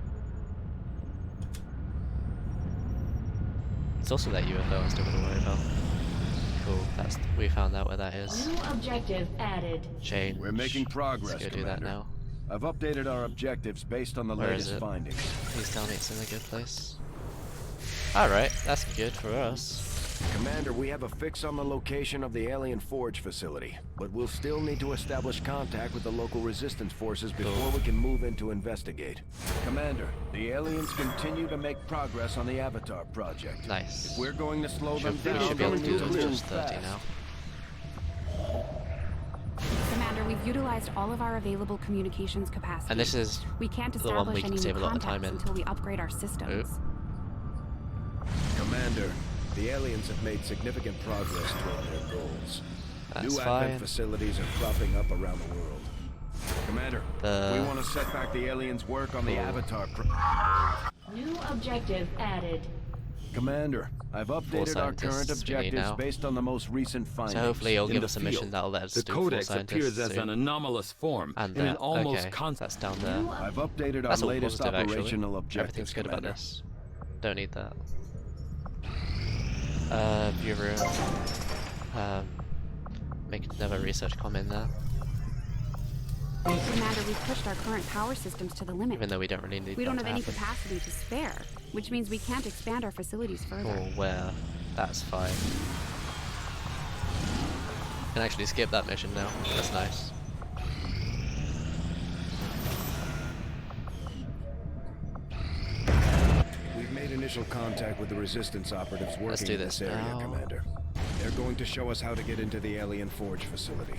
It's also that UFO I'm still gonna worry about. Cool, we found out where that is. New objective added. Change. We're making progress, Let's go do that Commander. now. I've updated our objectives based on the Where is latest it? findings. Please tell me it's in a good place. Alright, that's good for us. Commander, we have a fix on the location of the Alien Forge facility, but we'll still need to establish contact with the local resistance forces before we can move in to investigate. Commander, the aliens continue to make progress on the Avatar project. Nice. If we're going to slow them We down, should be able to do we'll until move 30 fast. now. Commander, we've utilized all of our available communications capacity. And this is we can't the one we establish can any save new a lot of contacts time in. until we upgrade our systems. Commander, the aliens have made significant progress toward their goals. That's New fine. advent facilities are cropping up around the world. Commander, we want to set back the aliens' work on the Avatar New objective added. Commander, I've updated our current scientists we need objectives now. based on the most recent findings. So hopefully he'll In give the us a mission field, that'll let us The do 4 Codex scientists appears as soon. an anomalous form And in an almost okay, constant. that's down there. I've updated our That's all latest positive, actually. operational objectives, Everything's good about Commander. this. Don't need that. View room. Make another research comment there. Commander, we've pushed our current power systems to the limit. Even though we don't really need We that don't to have any happen. capacity to spare, which means we can't expand our facilities further. Or where. That's fine. Can actually skip that mission now. That's nice. We've made initial contact with the resistance operatives working do in this this area, now. Commander. They're going to show us how to get into the Alien Forge facility.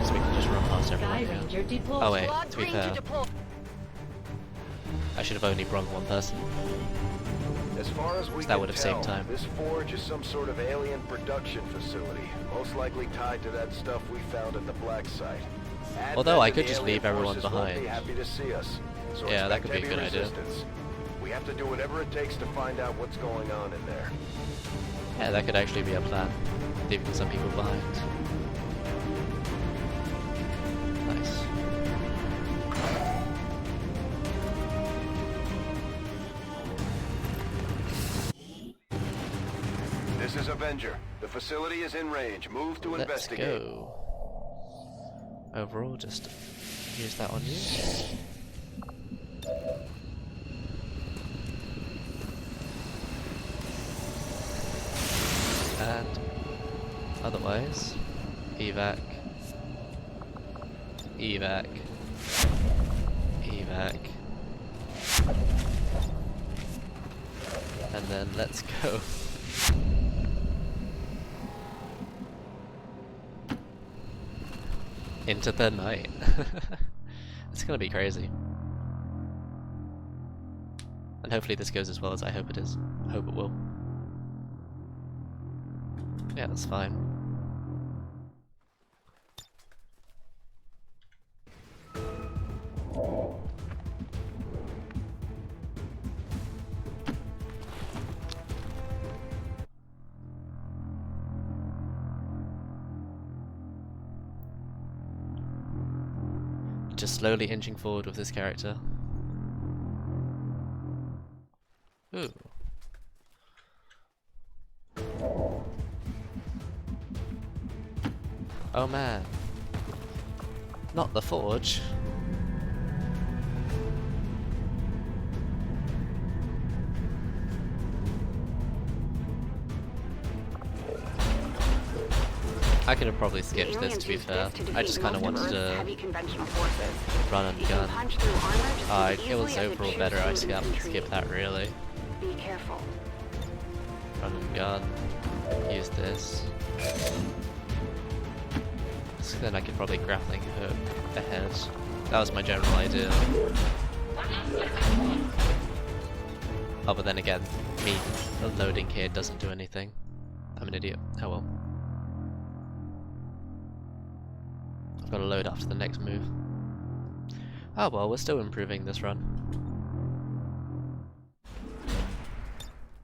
So we can just run past Sky everyone. Ranger deployed. Oh wait, Squad to be 3 fair, to deploy. I should have only brought one person. As far as we So that can would have tell, saved time. this forge is some sort of alien production facility, most likely tied to that stuff we found at the Black Site. Although I Advent could and the just alien leave everyone forces won't behind. Be happy to see us. So Yeah, that expect could be a heavy good idea. resistance. We have to do whatever it takes to find out what's going on in there. Yeah, that could actually be a plan. Leaving some people behind. Nice. This is Avenger. The facility is in range. Move to Let's investigate. go. Overall, just use that on you. And otherwise, evac, evac, evac, and then let's go. Into the night. It's gonna be crazy. And hopefully this goes as well as I hope it is. I hope it will. Yeah, that's fine. Just slowly inching forward with this character. Ooh. Oh man. Not the forge. I could have probably skipped this, to be fair. I just kind of wanted to run and gun. It was overall better, I skip that really. Be careful. Run and gun. Use this. So then I could probably grappling hook ahead. That was my general idea. Oh, but then again, me loading here doesn't do anything. I'm an idiot. Oh well. I've got to load after the next move. Oh well, we're still improving this run.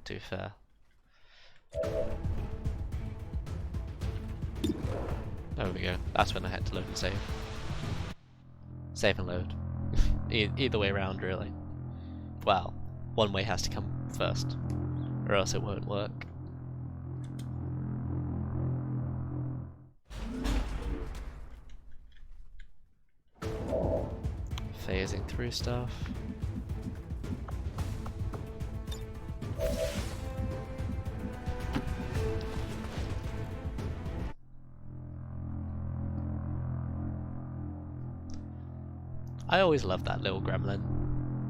To be fair. There we go. That's when I had to load and save. Save and load. Either way around, really. Well, one way has to come first, or else it won't work. Phasing through stuff. I always love that little gremlin,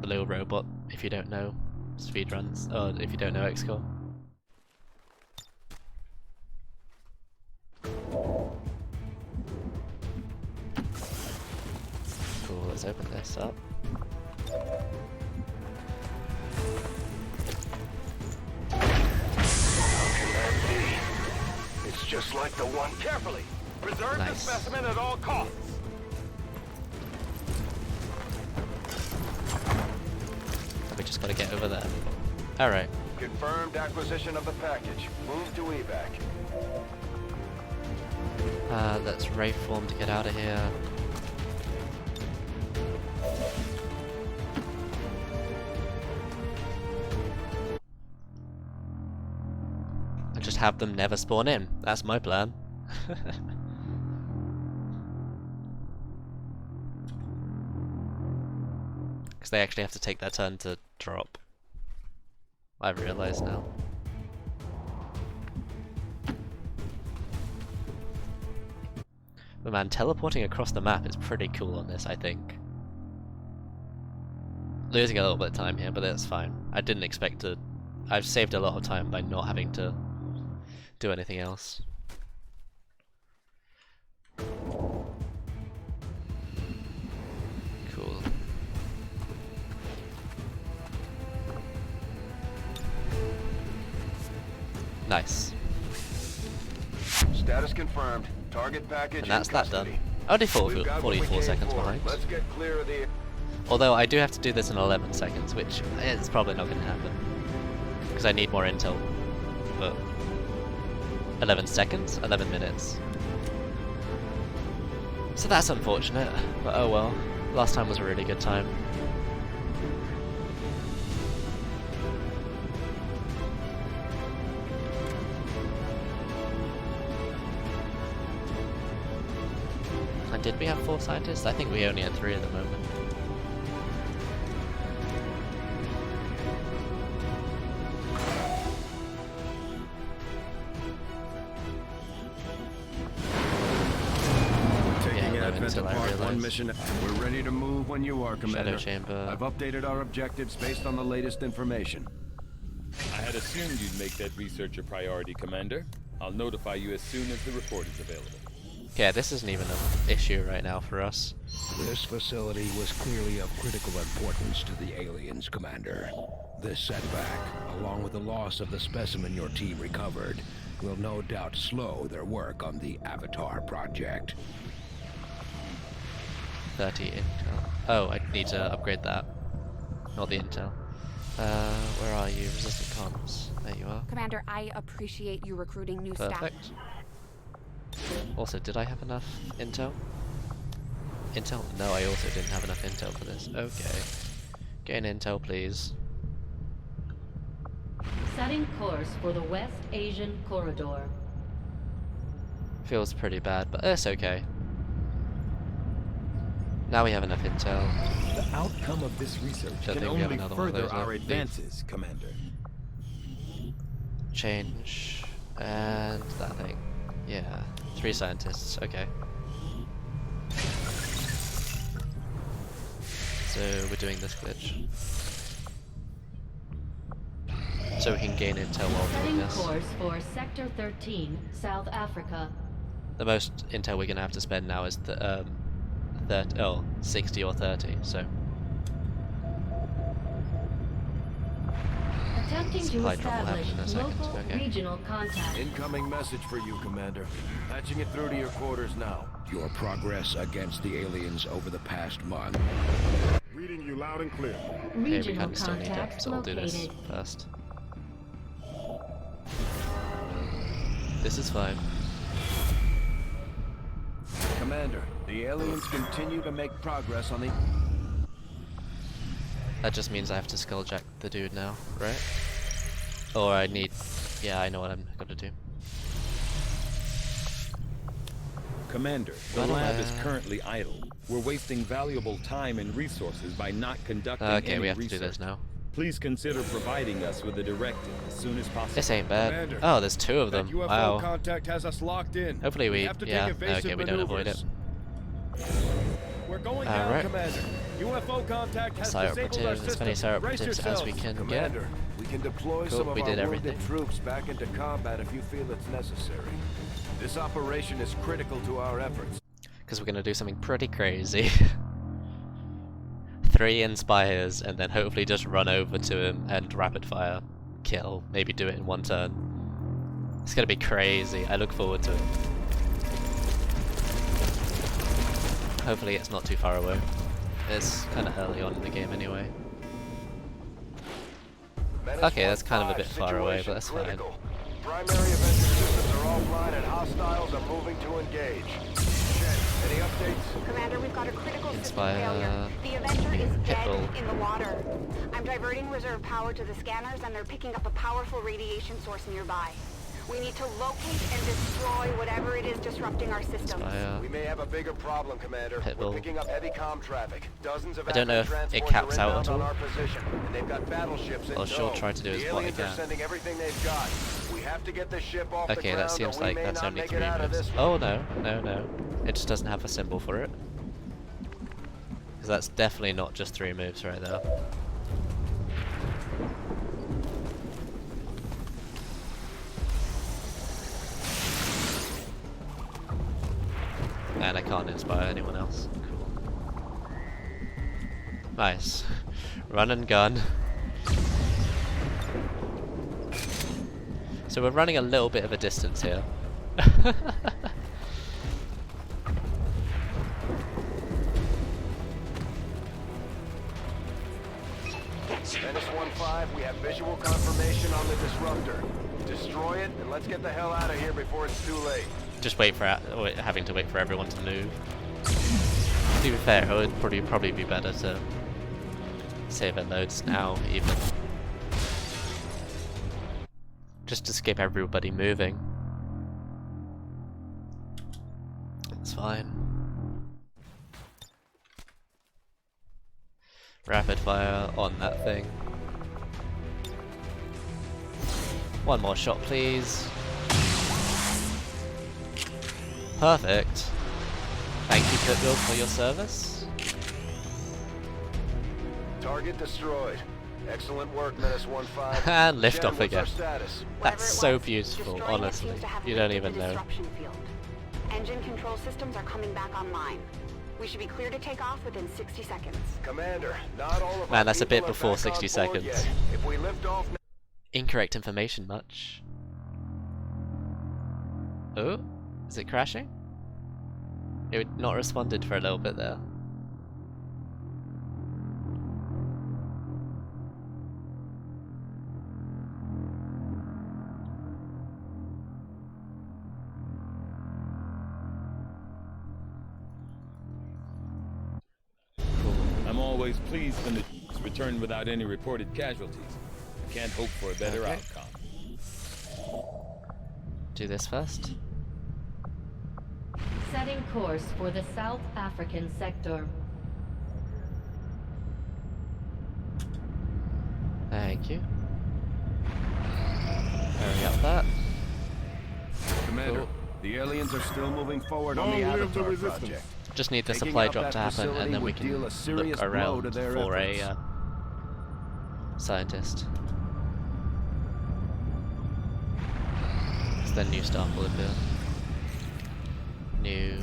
the little robot, if you don't know speedruns, or if you don't know XCOM. Cool, let's open this up. How can that be? It's just like the one. Carefully! Preserve the Nice. specimen at all costs! We just gotta get over there. Alright. Confirmed acquisition of the package. Move to evac. Let's Wraith form to get out of here. And just have them never spawn in. That's my plan. Because they actually have to take their turn to drop. I've realised now. But man, teleporting across the map is pretty cool on this, I think. Losing a little bit of time here, but that's fine. I didn't expect to... I've saved a lot of time by not having to do anything else. Cool. Nice. Status confirmed. Target package And that's in that done. custody. Only We've got what we 44 came seconds for. behind. Let's get clear of the... Although I do have to do this in 11 seconds, which is probably not going to happen. Because I need more intel. But 11 seconds? 11 minutes. So that's unfortunate, but oh well. Last time was a really good time. And did we have 4 scientists? I think we only had 3 at the moment. Taking Yeah, Advent until I apart, one realize. mission. We're ready to move when you are, Commander. Chamber. I've updated our objectives based on the latest information. I had assumed you'd make that research a priority, Commander. I'll notify you as soon as the report is available. Yeah, this isn't even an issue right now for us. This facility was clearly of critical importance to the aliens, Commander. This setback, along with the loss of the specimen your team recovered, will no doubt slow their work on the Avatar project. 30 intel. Oh, I need to upgrade that. Not the intel. Where are you? Resistant comms. There you are. Commander, I appreciate you recruiting new staff. Perfect. Also, did I have enough intel? Intel? No, I also didn't have enough intel for this. Okay. Gain intel, please. Setting course for the West Asian Corridor. Feels pretty bad, but it's okay. Now we have enough intel. The outcome of this research Don't can think we have only another one of further those our left. advances, Commander. Change. And that thing. Yeah. 3 scientists, okay. So we're doing this glitch. So we can gain intel while doing Setting this. course for Sector 13, South Africa. The most intel we're gonna have to spend now is the 60 or 30, so. Attempting to Supply drop will establish happen in a second, local okay. regional contact. Incoming message for you, Commander. Patching it through to your quarters now. Your progress against the aliens over the past month. Reading you loud and clear. Okay, we Regional kind of still need it, contact so we'll do this located. first. This is fine. Commander, the aliens continue to make progress on the... That just means I have to skulljack the dude now, right? Or I need... Yeah, I know what I'm gonna do. Commander, the Right lab away. is currently idle. We're wasting valuable time and resources by not conducting Okay, any we have to research. do this now. Please consider providing us with a directive as soon as possible. This ain't bad. Commander, Oh, there's 2 of them. That UFO Wow. contact has us locked in. Hopefully we... have to Yeah, take evasive okay, we don't avoid it. maneuvers. We're going down, Alright. Commander. UFO contact has Sire disabled our operatives, as many system. sire Brace operatives as we yourselves. can get. Commander, we can deploy Cool, some of we our did wounded everything. troops back into combat if you feel it's necessary. This operation is critical to our efforts. Because we're gonna do something pretty crazy. 3 inspires, and then hopefully just run over to him and rapid fire. Kill. Maybe do it in 1 turn. It's gonna be crazy. I look forward to it. Hopefully it's not too far away. It's kind of early on in the game anyway. Okay, that's kind of a bit far away, but that's fine. Primary Avenger systems are offline and hostiles are moving to engage. Jen, any updates? Commander, we've got a critical system Inspire, failure. The Avenger is dead Pitbull. in the water. I'm diverting reserve power to the scanners, and they're picking up a powerful radiation source nearby. We need to locate and destroy whatever it is disrupting our systems. Inspire. We may have a bigger problem, Commander. Pitbull. We're picking up heavy comm traffic. Dozens of I don't know Advent if it transports caps are out inbound at on all. our position, and they've got battleships in I'll sure tow. try to do The as what I aliens are can. sending everything they've got. We have to get this ship off the Okay, ground, that seems or we like may that's not only make 3 it out of moves. this Oh no, no, no. It just doesn't have a symbol for it. Because that's definitely not just 3 moves right there. And I can't inspire anyone else. Cool. Nice. Run and gun. So we're running a little bit of a distance here. Menace 1-5, we have visual confirmation on the disruptor. Destroy it, and let's get the hell out of here before it's too late. Just wait for having to wait for everyone to move. To be fair, it would probably be better to save our loads now, even. Just to skip everybody moving. That's fine. Rapid fire on that thing. 1 more shot, please. Perfect. Thank you, Pitbull, for your service. Target destroyed. Excellent work, Menace 1-5. And lift Jen, off what's again. our status? Whatever That's it so was, beautiful, destroying it honestly. seems to have You don't lifted even the know. disruption field. Engine control systems are coming back online. We should be clear to take off within 60 seconds. Commander, not all of Man, our that's a people bit are before back 60 on board seconds. yet. If we lift off Incorrect information much. Oh? Is it crashing? It would not responded for a little bit there. I'm always pleased when the return without any reported casualties. I can't hope for a better Okay. outcome. Do this first. Setting course for the South African sector. Thank you. Hurry up that. Commander, Cool. the aliens are still moving forward on Long the live the Avatar Resistance. project. Just need the Taking supply out drop that to happen, facility and then we would can deal a serious look blow around to their for a efforts. scientist. Then new staff will appear. New.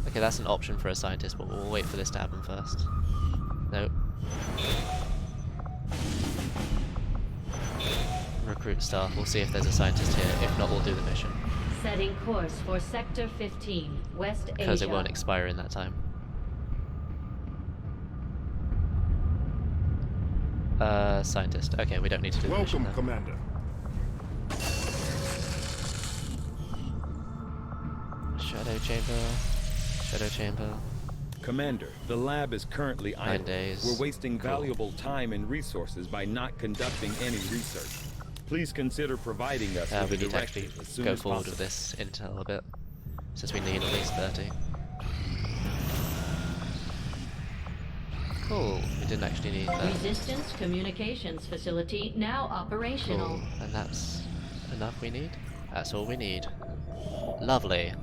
Okay, that's an option for a scientist, but we'll wait for this to happen first. Nope. Recruit staff. We'll see if there's a scientist here. If not, we'll do the mission. Setting course for Sector 15, West Asia. Because it won't expire in that time. Scientist. Okay, we don't need to do the mission Welcome, now. Commander. Shadow chamber. Shadow chamber. Commander, the lab is currently 9 idle. days. We're wasting Cool. valuable time and resources by not conducting any research. Please consider providing us with We a need to actually directive as soon go as forward possible. with this intel a bit, since we need at least 30. Cool. We didn't actually need that. Resistance communications facility now operational. Cool. And that's enough we need? That's all we need. Lovely.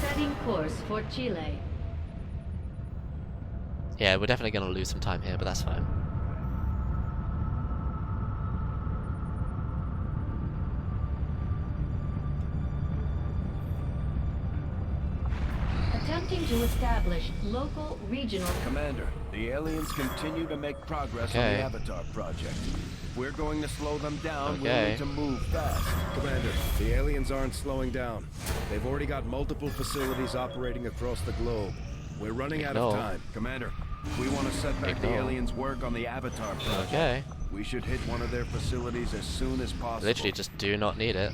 Setting course for Chile. Yeah, we're definitely going to lose some time here, but that's fine. Attempting to establish local regional. Commander, the aliens continue to make progress on Okay. the Avatar project. If we're going to slow them down, we'll Okay. need to move fast. Commander, the aliens aren't slowing down. They've already got multiple facilities operating across the globe. We're running out of Ignore. time. Commander, if we want to set back the Ignore. aliens' work on the Avatar project, Okay. we should hit one of their facilities as soon as possible. Literally just do not need it.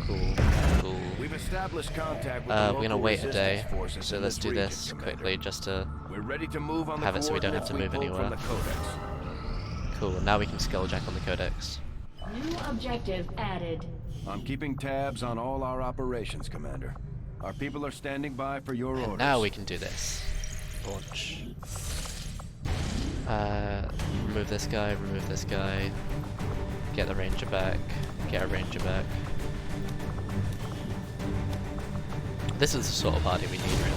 Cool. Cool. We've established contact with the We're local gonna wait a resistance day, forces so in let's this do region, this Commander. quickly just to... We're ready to move on have the it so we don't have coordinates to we move pulled anywhere. from the codex. Cool, now we can skulljack on the codex. New objective added. I'm keeping tabs on all our operations, Commander. Our people are standing by for your orders. Now we can do this. Launch. Remove this guy, remove this guy. Get the ranger back. Get a ranger back. This is the sort of party we need, really.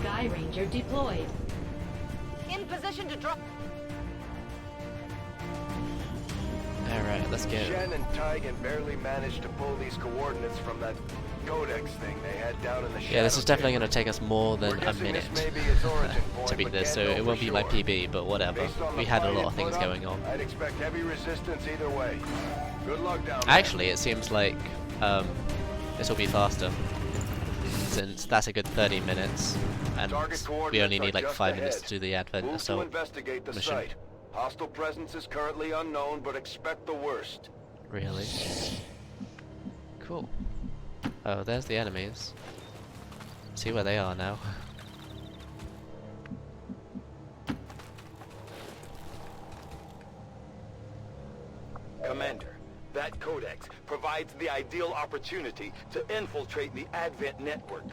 Sky Ranger deployed. In position to drop. Alright, let's go. Shen and Tygan barely managed to pull these coordinates from that codex thing they had down in the Yeah, this is definitely going to chamber. take us more We're than a guessing minute this may be its origin point, to beat but this, so can't know it for won't be my sure. PB, but whatever. Based on We the had a fight lot it of things put up, going on. I'd expect heavy resistance either way. Good luck down there. Actually, it seems like this will be faster, since that's a good 30 minutes, and Target we only coordinates need are like just 5 minutes ahead. to do the Advent Move to assault investigate the mission. site. Hostile presence is currently unknown, but expect the worst. Really? Cool. Oh, there's the enemies. See where they are now. Commander, that codex provides the ideal opportunity to infiltrate the Advent network.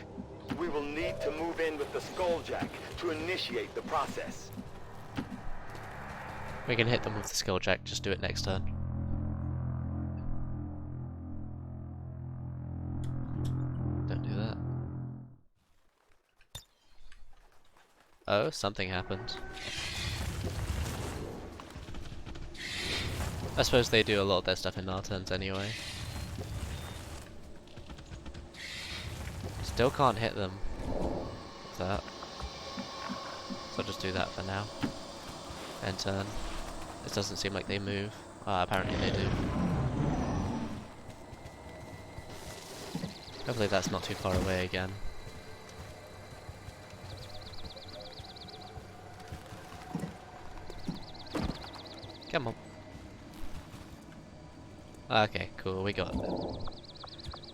We will need to move in with the Skulljack to initiate the process. We can hit them with the skulljack, just do it next turn. Don't do that. Oh, something happened. I suppose they do a lot of their stuff in our turns anyway. Still can't hit them with that. So I'll just do that for now. End turn. It doesn't seem like they move. Ah, apparently they do. Hopefully that's not too far away again. Come on. Okay, cool, we got it.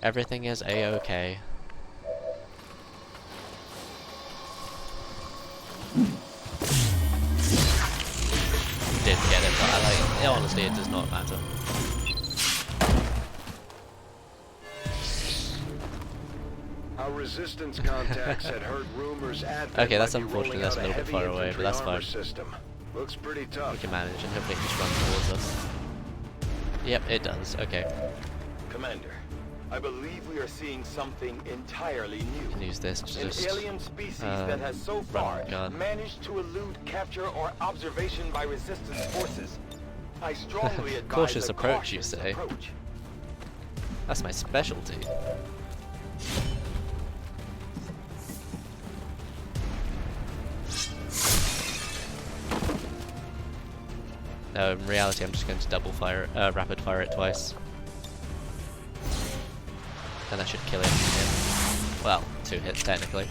Everything is a-okay. Did get it, but honestly it does not matter. Our resistance contacts had heard rumors Advent okay, that's might be unfortunate, rolling that's a out little bit heavy far away, but that's infantry armor fine. system. Looks pretty tough. We can manage and hopefully it just runs towards us. Yep, it does, okay. Commander, I believe we are seeing something entirely new. Can use this to An just alien species that has so far gun. managed to elude capture or observation by resistance forces. I strongly advise Cautious a approach, you cautious say? approach. That's my specialty. No, in reality I'm just going to rapid fire it twice. And that should kill it. Yeah. Well, 2 hits technically.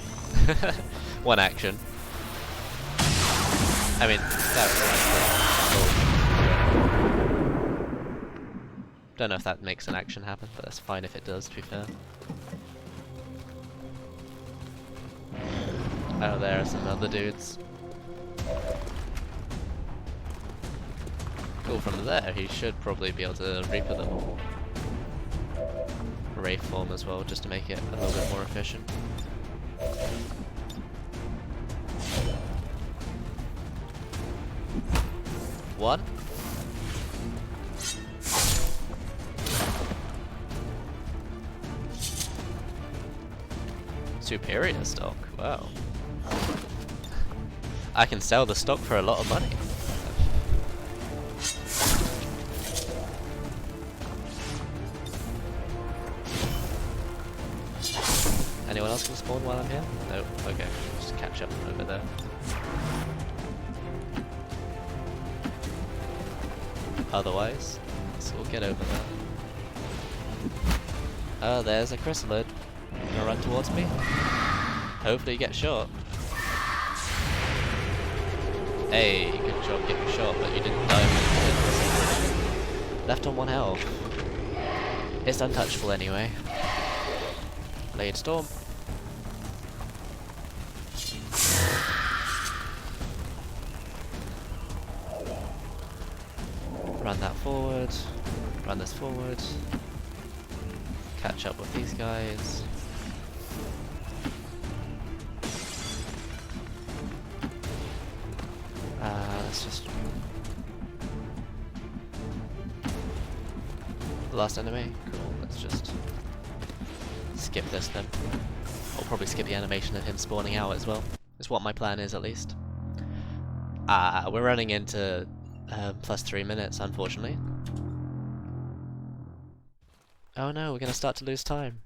1 action. I mean, that was Don't know if that makes an action happen, but that's fine if it does, to be fair. Oh, there are some other dudes. Cool, from there he should probably be able to Reaper them. Ray form as well, just to make it a little bit more efficient. One. Superior stock, wow. I can sell the stock for a lot of money. Anyone else can spawn while I'm here? No, okay, just catch up over there. Otherwise, we'll get over there. Oh, there's a chrysalid. Gonna run towards me? Hopefully you get shot. Hey, good job getting shot, but you didn't die. Left on 1 health. It's untouchable anyway. Blade Storm. Run that forward. Run this forward. Catch up with these guys. Let's just... The last enemy? Cool, let's just skip this then. I'll probably skip the animation of him spawning out as well. It's what my plan is, at least. We're running into plus 3 minutes, unfortunately. Oh no, we're gonna start to lose time.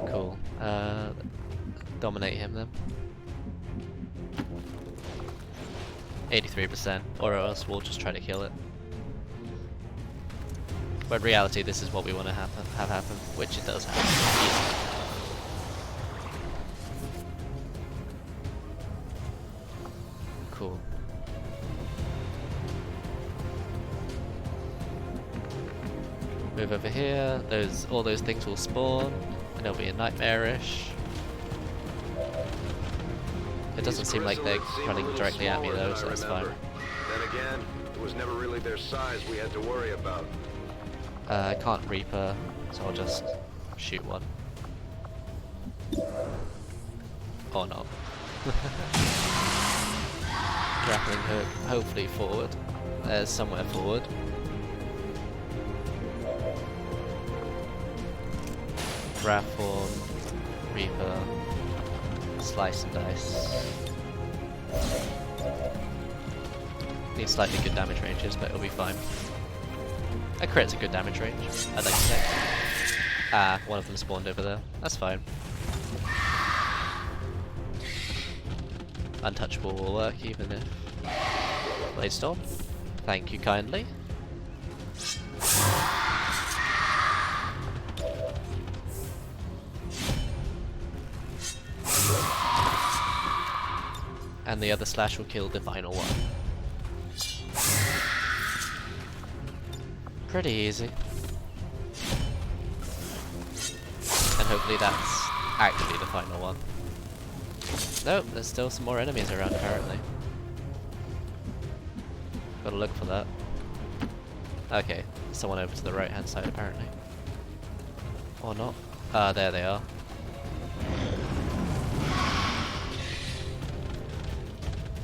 Cool. Dominate him then. 83%, or else we'll just try to kill it. But in reality, this is what we want to have happen, which it does happen. Cool. Move over here. All those things will spawn, and it'll be a nightmarish. It doesn't seem like they're running directly at me though, so that's fine. Then again, it was never really their size we had to worry about. I can't Reaper, so I'll just shoot one. Or not. Grappling hook, hopefully forward. There's somewhere forward. Grab form, Reaper, slice and dice. Needs slightly good damage ranges, but it'll be fine. A crit's a good damage range, I'd like to say. Ah, one of them spawned over there. That's fine. Untouchable will work even if... Blade Storm. Thank you kindly. And the other slash will kill the final one. Pretty easy. And hopefully that's actually the final one. Nope, there's still some more enemies around apparently. Gotta look for that. Okay, someone over to the right hand side apparently. Or not. Ah, there they are.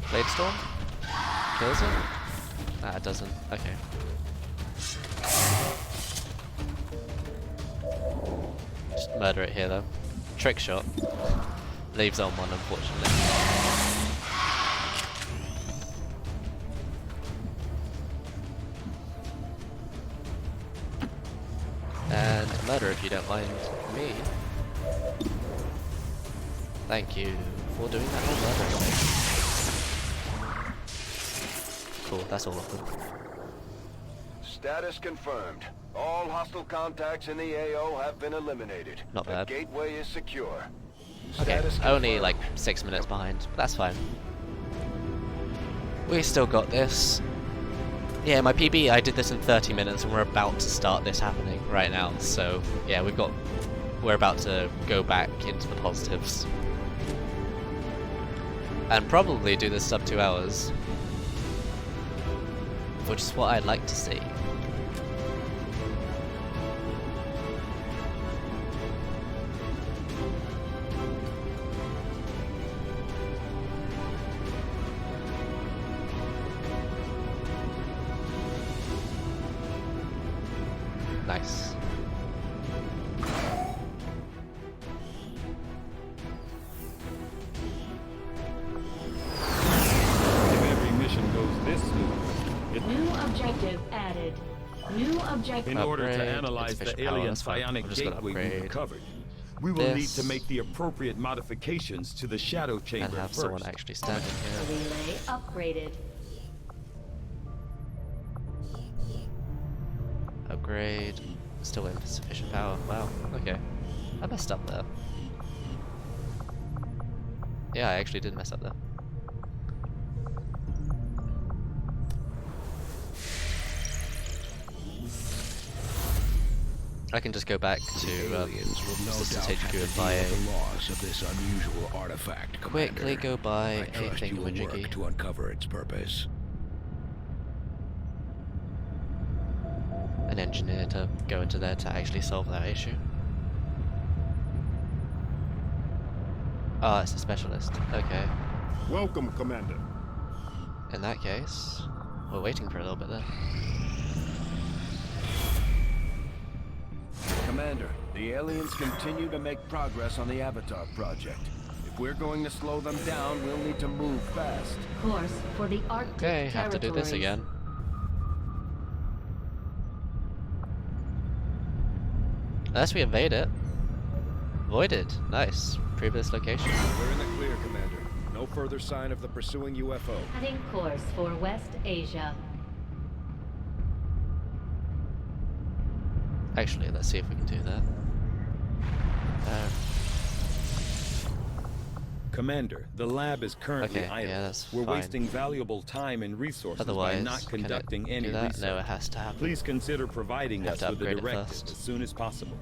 Blade Storm? Kills it? Nah, it doesn't. Okay. Just murder it here though. Trick shot. Leaves on one, unfortunately. And a murder if you don't mind me. Thank you for doing that whole murder thing. Cool, that's all of them. Status confirmed. All hostile contacts in the AO have been eliminated. Not bad. The gateway is secure. Okay, Status only confirmed. like 6 minutes behind, but that's fine. We still got this. Yeah, my PB, I did this in 30 minutes and we're about to start this happening right now. So, yeah, we're about to go back into the positives. And probably do this sub 2 hours. Which is what I'd like to see. Nice. If every mission goes this smooth, it New objective added. New objective. in order to Upgrade, analyze the insufficient power, alien that's fine. psionic I'm just gonna gateway we upgrade recovered, we will need to this. make the appropriate modifications to the shadow And chamber have someone first. actually standing here. Relay upgraded. Upgrade. Still insufficient power. Wow, okay. I messed up there. Yeah, I actually did mess up there. I can just go back to Aliens will no Resistance doubt HQ have to and deal buy with a... the loss of this unusual artifact, Quickly Commander. go buy I a trust you will work thingamajiggy. to uncover its purpose. An engineer to go into there to actually solve that issue. Oh, it's a specialist. Okay. Welcome, Commander. In that case, we're waiting for a little bit then. Commander, the aliens continue to make progress on the Avatar project. If we're going to slow them down, we'll need to move fast. Course for the Arctic Okay, have to do this territories. again. Unless we invade it. Voided. Nice. Previous location. We're in the clear, Commander. No further sign of the pursuing UFO. Heading course for West Asia. Actually, let's see if we can do that. Commander, the lab is currently Okay, idle. yeah, that's We're fine. wasting valuable time and resources Otherwise, by not can it conducting any do that? research. No, it has to happen. Please consider providing Have us to with a upgrade it directive first. as soon as possible.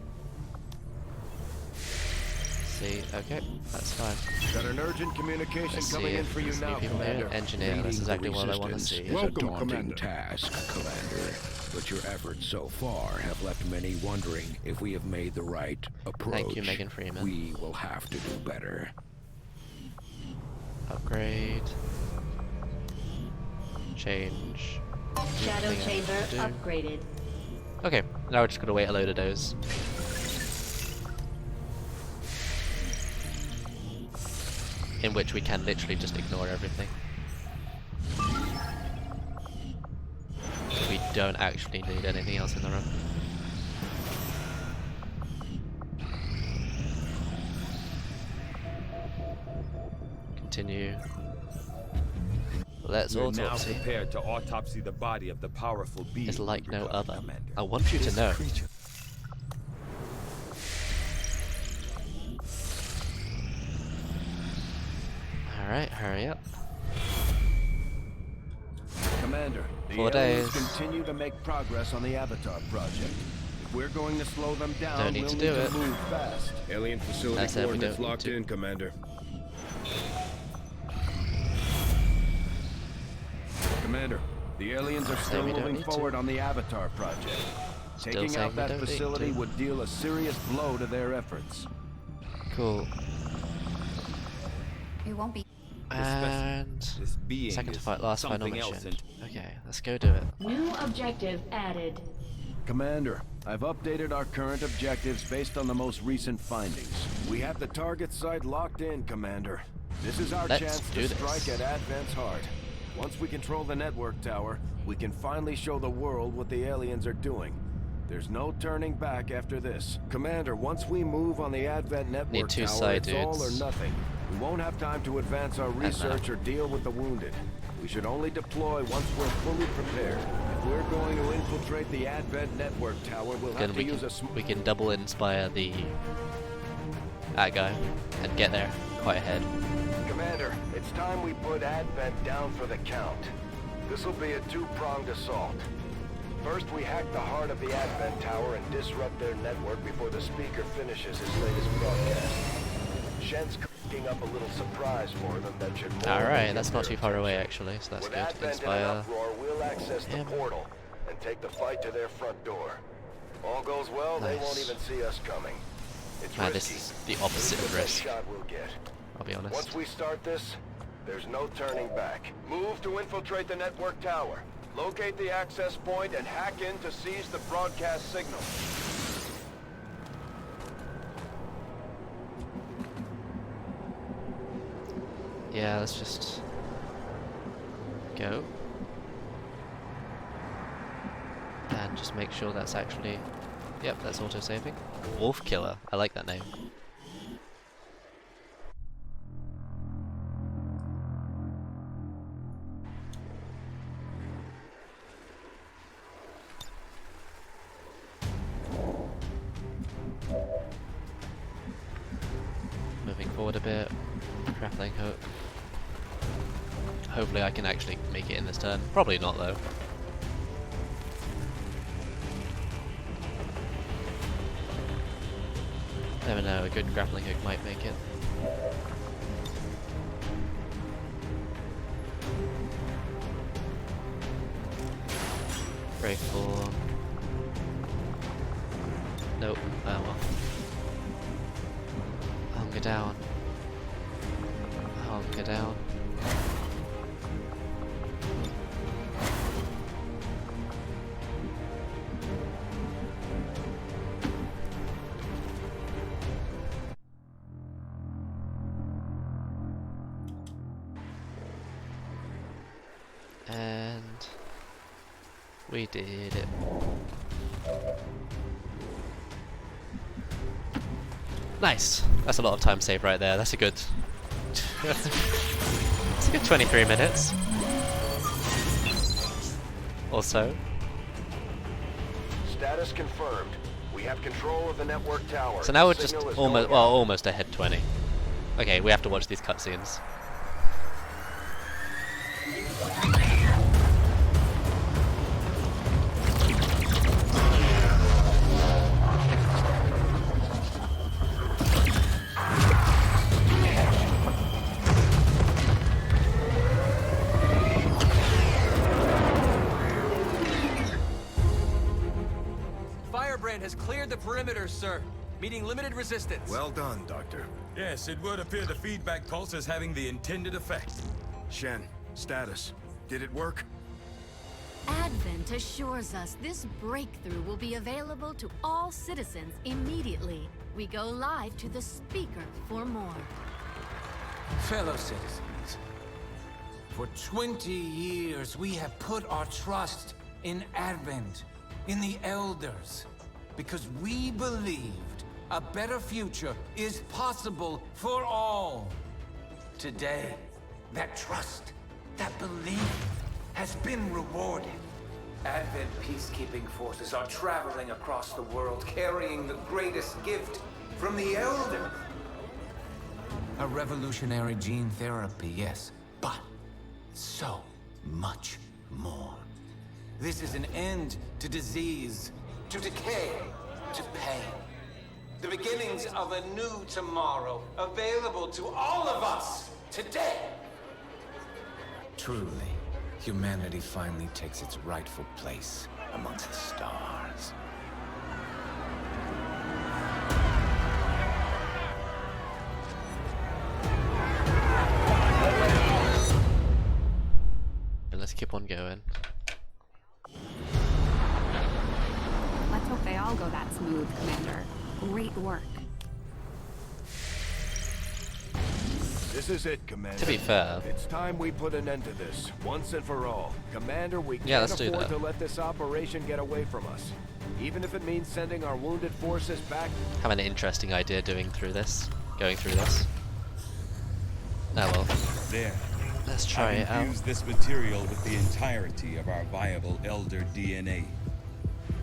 See, okay, that's fine. Got an urgent communication Let's see coming in if for you there's any now, people here. Commander. Engineer, that's Leading exactly the what I want to resistance see. is Welcome, a daunting Commander. task, Commander. But your efforts so far have left many wondering if we have made the right approach. Thank you, Megan Freeman. We will have to do better. Upgrade. Change. Shadow Thing I chamber have to do. upgraded. Okay, now we're just gonna wait a load of those. In which we can literally just ignore everything. don't actually need anything else in the room. Continue. Let's We're now autopsy. prepared to autopsy the body of the powerful being. It's like we no recovered, other. Commander. I want you to This know. creature- Alright, hurry up. Commander, the 4 aliens days. continue to make progress on the Avatar project. If we're going to slow them down, Don't need we'll to need do to it. move fast. Alien facility I said we coordinates don't need locked to. in, Commander. Commander, the aliens are still we don't moving need to. forward on the Avatar project. Still Taking saying out we that don't need facility to. would deal a serious blow to their efforts. Cool. We won't be. And This being second to is fight, last final something else mission. Okay, let's go do it. New objective added. Commander, I've updated our current objectives based on the most recent findings. We have the target site locked in, Commander. This is our Let's chance do to this. strike at Advent's heart. Once we control the network tower, we can finally show the world what the aliens are doing. There's no turning back after this. Commander, once we move on the Advent network Need two tower, side it's all or dudes. nothing. We won't have time to advance our research or deal with the wounded. We should only deploy once we're fully prepared. If we're going to infiltrate the Advent network tower, we'll Then have to we use can, a we can double inspire that guy and get there quite ahead. Commander, it's time we put Advent down for the count. This'll be a two-pronged assault. First, we hack the heart of the Advent Tower and disrupt their network before the speaker finishes his latest broadcast. Shen's cooking up a little surprise for them that should more Alright, than that's get not their too far away attention. actually, so that's With good. Advent in an Inspire. uproar, we'll access the him. portal and take the fight to their front door. All goes well, they won't Nice. even see us coming. It's Man, risky. this is the opposite This of is the best risk, shot we'll get. I'll be honest. Once we start this, there's no turning back. Move to infiltrate the network tower. Locate the access point and hack in to seize the broadcast signal. Yeah, let's just go. And just make sure that's actually... Yep, that's auto-saving. Wolf Killer, I like that name. Moving forward a bit. Grappling hook. Hopefully I can actually make it in this turn. Probably not though. Never know, a good grappling hook might make it. Break 4. Nope, well. Hunker down. Hunker down. And we did it. Nice. That's a lot of time saved right there. That's a good. It's a good 23 minutes. Or so. Status confirmed. We have control of the network tower. So now we're The just signal is almost, going well, out. almost ahead 20. Okay, we have to watch these cutscenes. Firebrand has cleared the perimeter, sir. Meeting limited resistance. Well done, Doctor. Yes, it would appear the feedback pulse is having the intended effect. Shen, status. Did it work? Advent assures us this breakthrough will be available to all citizens immediately. We go live to the speaker for more. Fellow citizens, for 20 years we have put our trust in Advent, in the Elders, because we believed a better future is possible for all. Today, that trust, that belief, has been rewarded. Advent peacekeeping forces are traveling across the world, carrying the greatest gift from the Elders. A revolutionary gene therapy, yes, but so much more. This is an end to disease, to decay, to pain. The beginnings of a new tomorrow, available to all of us today. Truly, humanity finally takes its rightful place amongst the stars. Let's keep on going. Let's hope they all go that smooth, Commander. Great work. This is it, Commander. To be fair, it's time we put an end to this, once and for all. Commander, we Yeah, can't let's do afford that. to let this operation get away from us. Even if it means sending our wounded forces back. have an interesting idea going through this. Oh well. There. Let's try it I've out. infused this material with the entirety of our viable Elder DNA.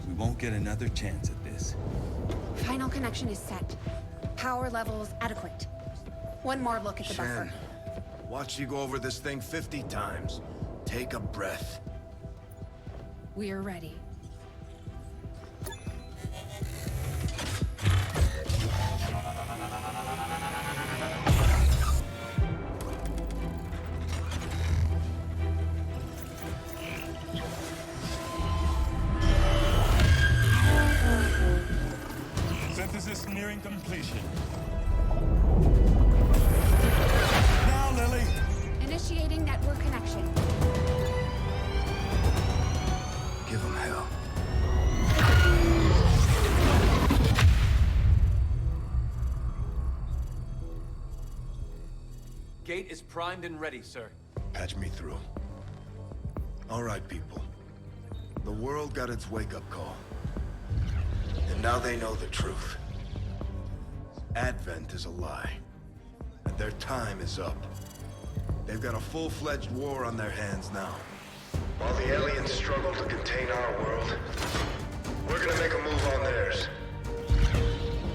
We won't get another chance at this. Final connection is set. Power levels adequate. One more look at the buffer. Watch you go over this thing 50 times. Take a breath. We're ready. Synthesis nearing completion. Now, Lily! Initiating network connection. Give him hell. Gate is primed and ready, sir. Patch me through. All right, people. The world got its wake-up call. And now they know the truth. Advent is a lie. And their time is up. They've got a full-fledged war on their hands now. While the aliens struggle to contain our world, we're gonna make a move on theirs.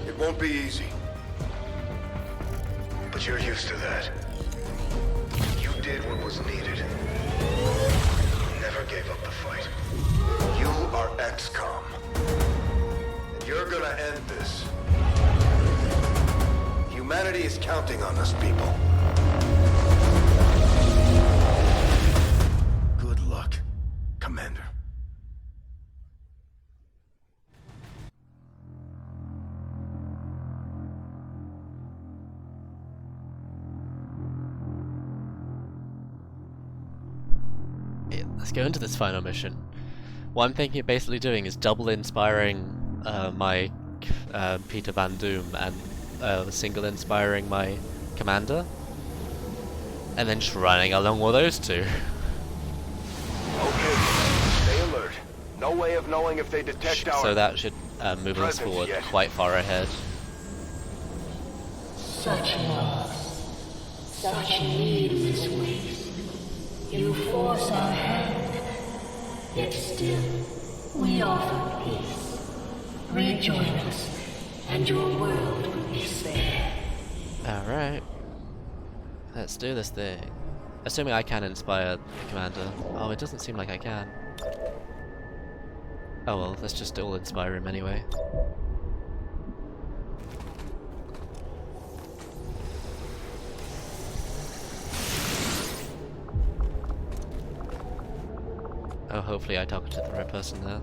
It won't be easy. But you're used to that. You did what was needed. Never gave up the fight. You are XCOM. And you're gonna end this. Humanity is counting on us, people. Good luck, Commander. Yeah, let's go into this final mission. What I'm thinking of basically doing is double inspiring my Peter Van Doom and single inspiring my commander, and then just running along with those two. Okay, stay alert. No way of knowing if they detect our... So that should move us presence forward yet. quite far ahead. Such loss, such needless waste. You force our hand, yet still we offer peace. Rejoin us, and your world will be spared. Alright. Let's do this thing. Assuming I can inspire the commander. Oh, it doesn't seem like I can. Oh well, let's just all inspire him anyway. Oh, hopefully I talked to the right person there.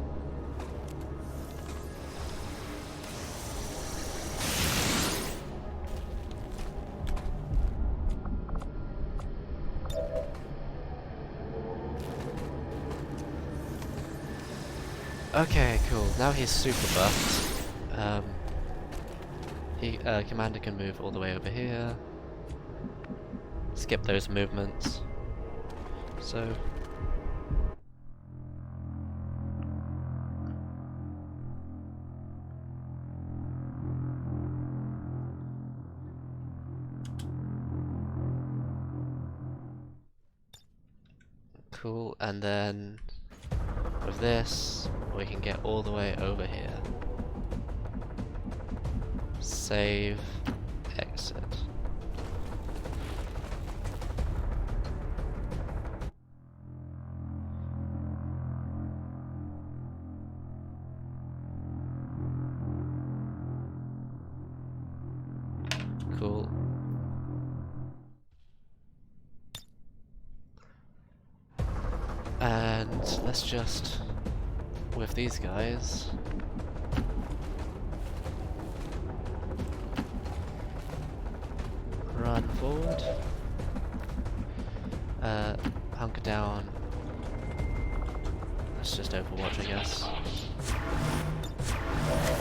Okay, cool. Now he's super buffed. Commander can move all the way over here. Skip those movements. So Cool, and then with this, we can get all the way over here. Save, exit. Cool. And let's just, with these guys, run forward, hunker down. Let's just overwatch, I guess.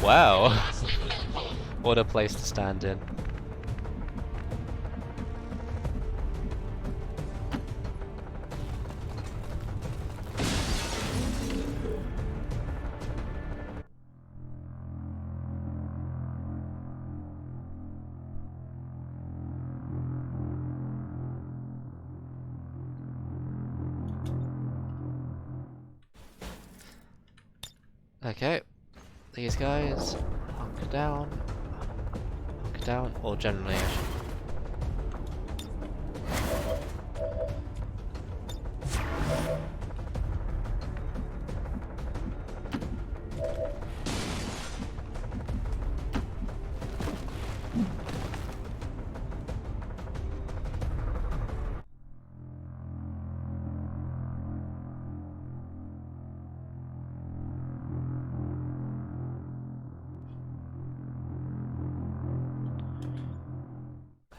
Wow! What a place to stand in. Okay, these guys, hunker down, or generally I should.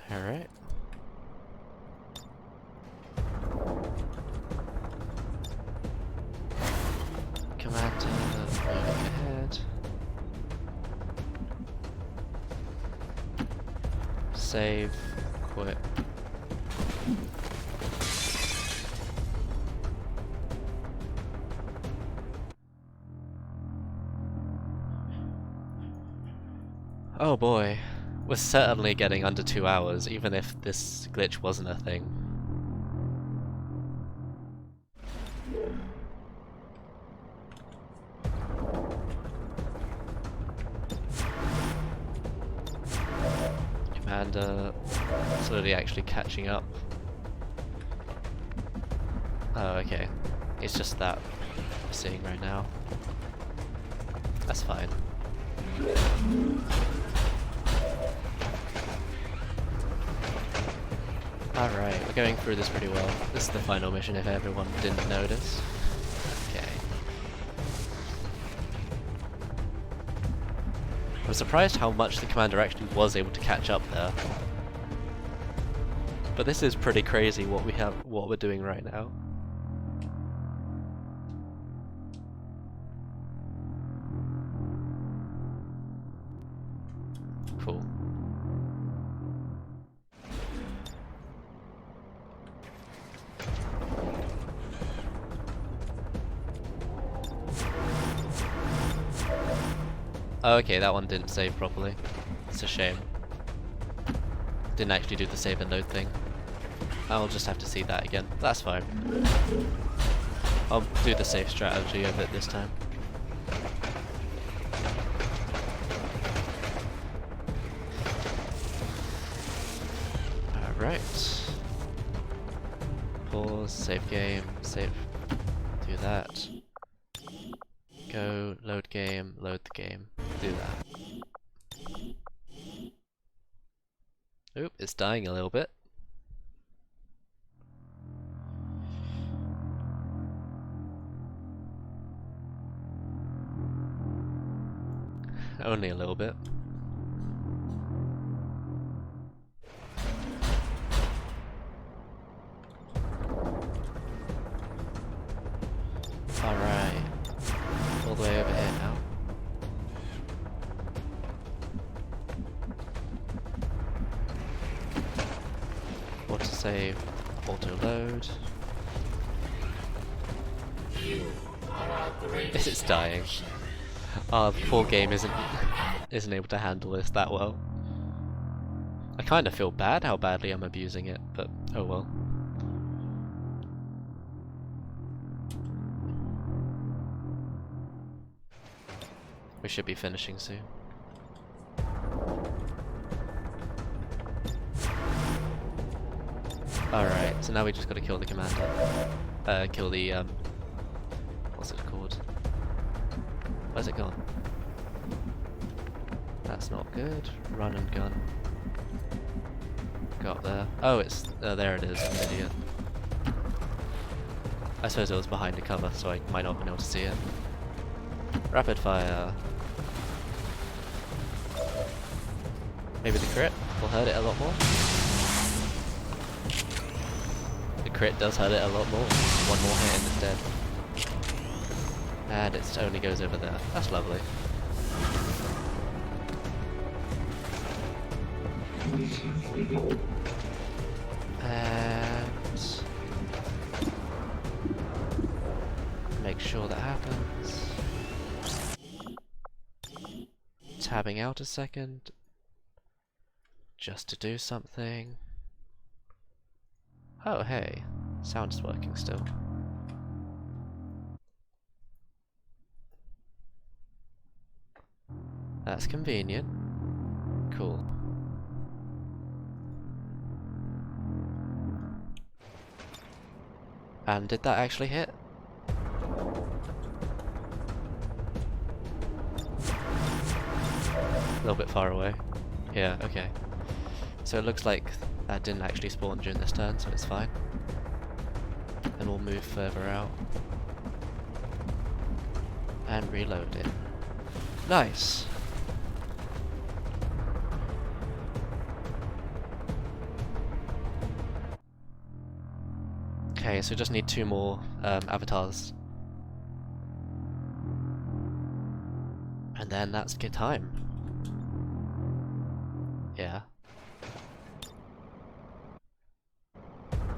Alright. Commander, moving ahead. Save, quit. Oh boy. We're certainly getting under 2 hours, even if this glitch wasn't a thing. Commander slowly actually catching up. Oh, okay. It's just that we're seeing right now. That's fine. Alright, we're going through this pretty well. This is the final mission if everyone didn't notice. Okay. I'm surprised how much the commander actually was able to catch up there. But this is pretty crazy what we're doing right now. Cool. Oh, okay, that one didn't save properly. It's a shame. Didn't actually do the save and load thing. I'll just have to see that again. That's fine. I'll do the safe strategy of it this time. Alright. Pause, save game, save. Do that. Go, load game, load the game. Do that. Oop, it's dying a little bit. Only a little bit. Alright. All the way over here now. Auto save, auto load. It's dying. Oh, the poor game isn't able to handle this that well. I kind of feel bad how badly I'm abusing it, but oh well. We should be finishing soon. Alright, so now we just gotta kill the commander. Kill the, what's it called? Where's it gone? That's not good. Run and gun. Go up there. Oh, it's, there it is, I'm an idiot. I suppose it was behind a cover, so I might not have been able to see it. Rapid fire. Maybe the crit will hurt it a lot more. The crit does hurt it a lot more. One more hit and it's dead. And it only goes over there. That's lovely. And make sure that happens. Tabbing out a second. Just to do something. Oh hey, sound's working still. That's convenient. Cool. And did that actually hit? A little bit far away. Yeah, okay. So it looks like that didn't actually spawn during this turn, so it's fine. And we'll move further out. And reload it. Nice! Okay, so just need 2 more avatars. And then that's good time. Yeah.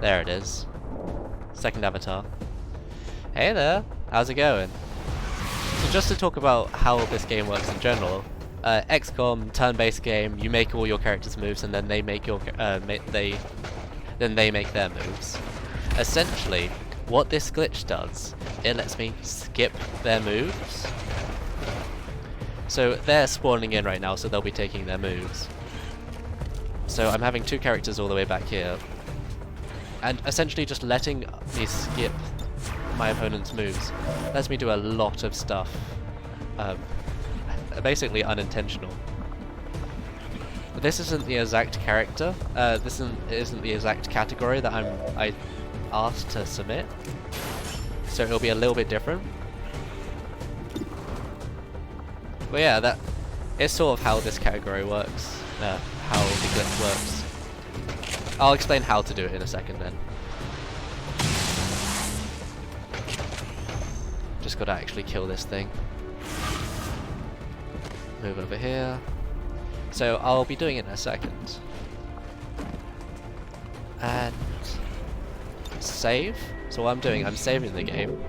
There it is. Second avatar. Hey there! How's it going? So just to talk about how this game works in general, XCOM, turn-based game, you make all your characters' moves and then they make your then they make their moves. Essentially, what this glitch does, it lets me skip their moves. So they're spawning in right now, so they'll be taking their moves. So I'm having 2 characters all the way back here. And essentially just letting me skip my opponent's moves lets me do a lot of stuff. Basically unintentional. This isn't the exact character, this isn't the exact category that I asked to submit. So it'll be a little bit different. But yeah, that is sort of how this category works, how the glitch works. I'll explain how to do it in a second then. Just gotta actually kill this thing. Move over here. So I'll be doing it in a second. And save. So what I'm doing, I'm saving the game.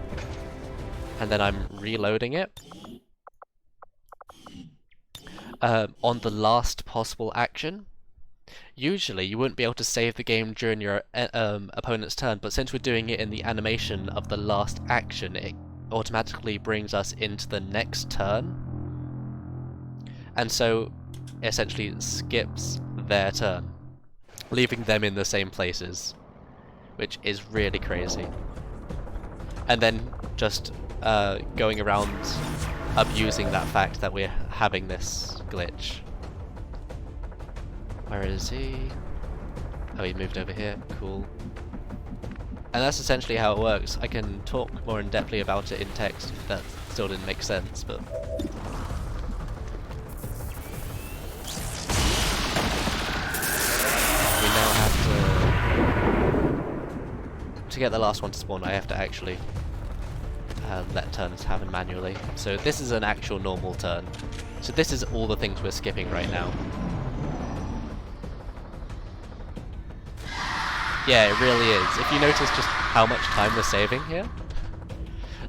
And then I'm reloading it. On the last possible action. Usually you wouldn't be able to save the game during your opponent's turn, but since we're doing it in the animation of the last action, it automatically brings us into the next turn. And so essentially skips their turn, leaving them in the same places, which is really crazy. And then just going around abusing that fact that we're having this glitch. Where is he? Oh, he moved over here. Cool. And that's essentially how it works. I can talk more in depthly about it in text if that still didn't make sense, but we now have to get the last one to spawn. I have to actually let turns happen manually. So this is an actual normal turn. So this is all the things we're skipping right now. Yeah, it really is. If you notice just how much time we're saving here,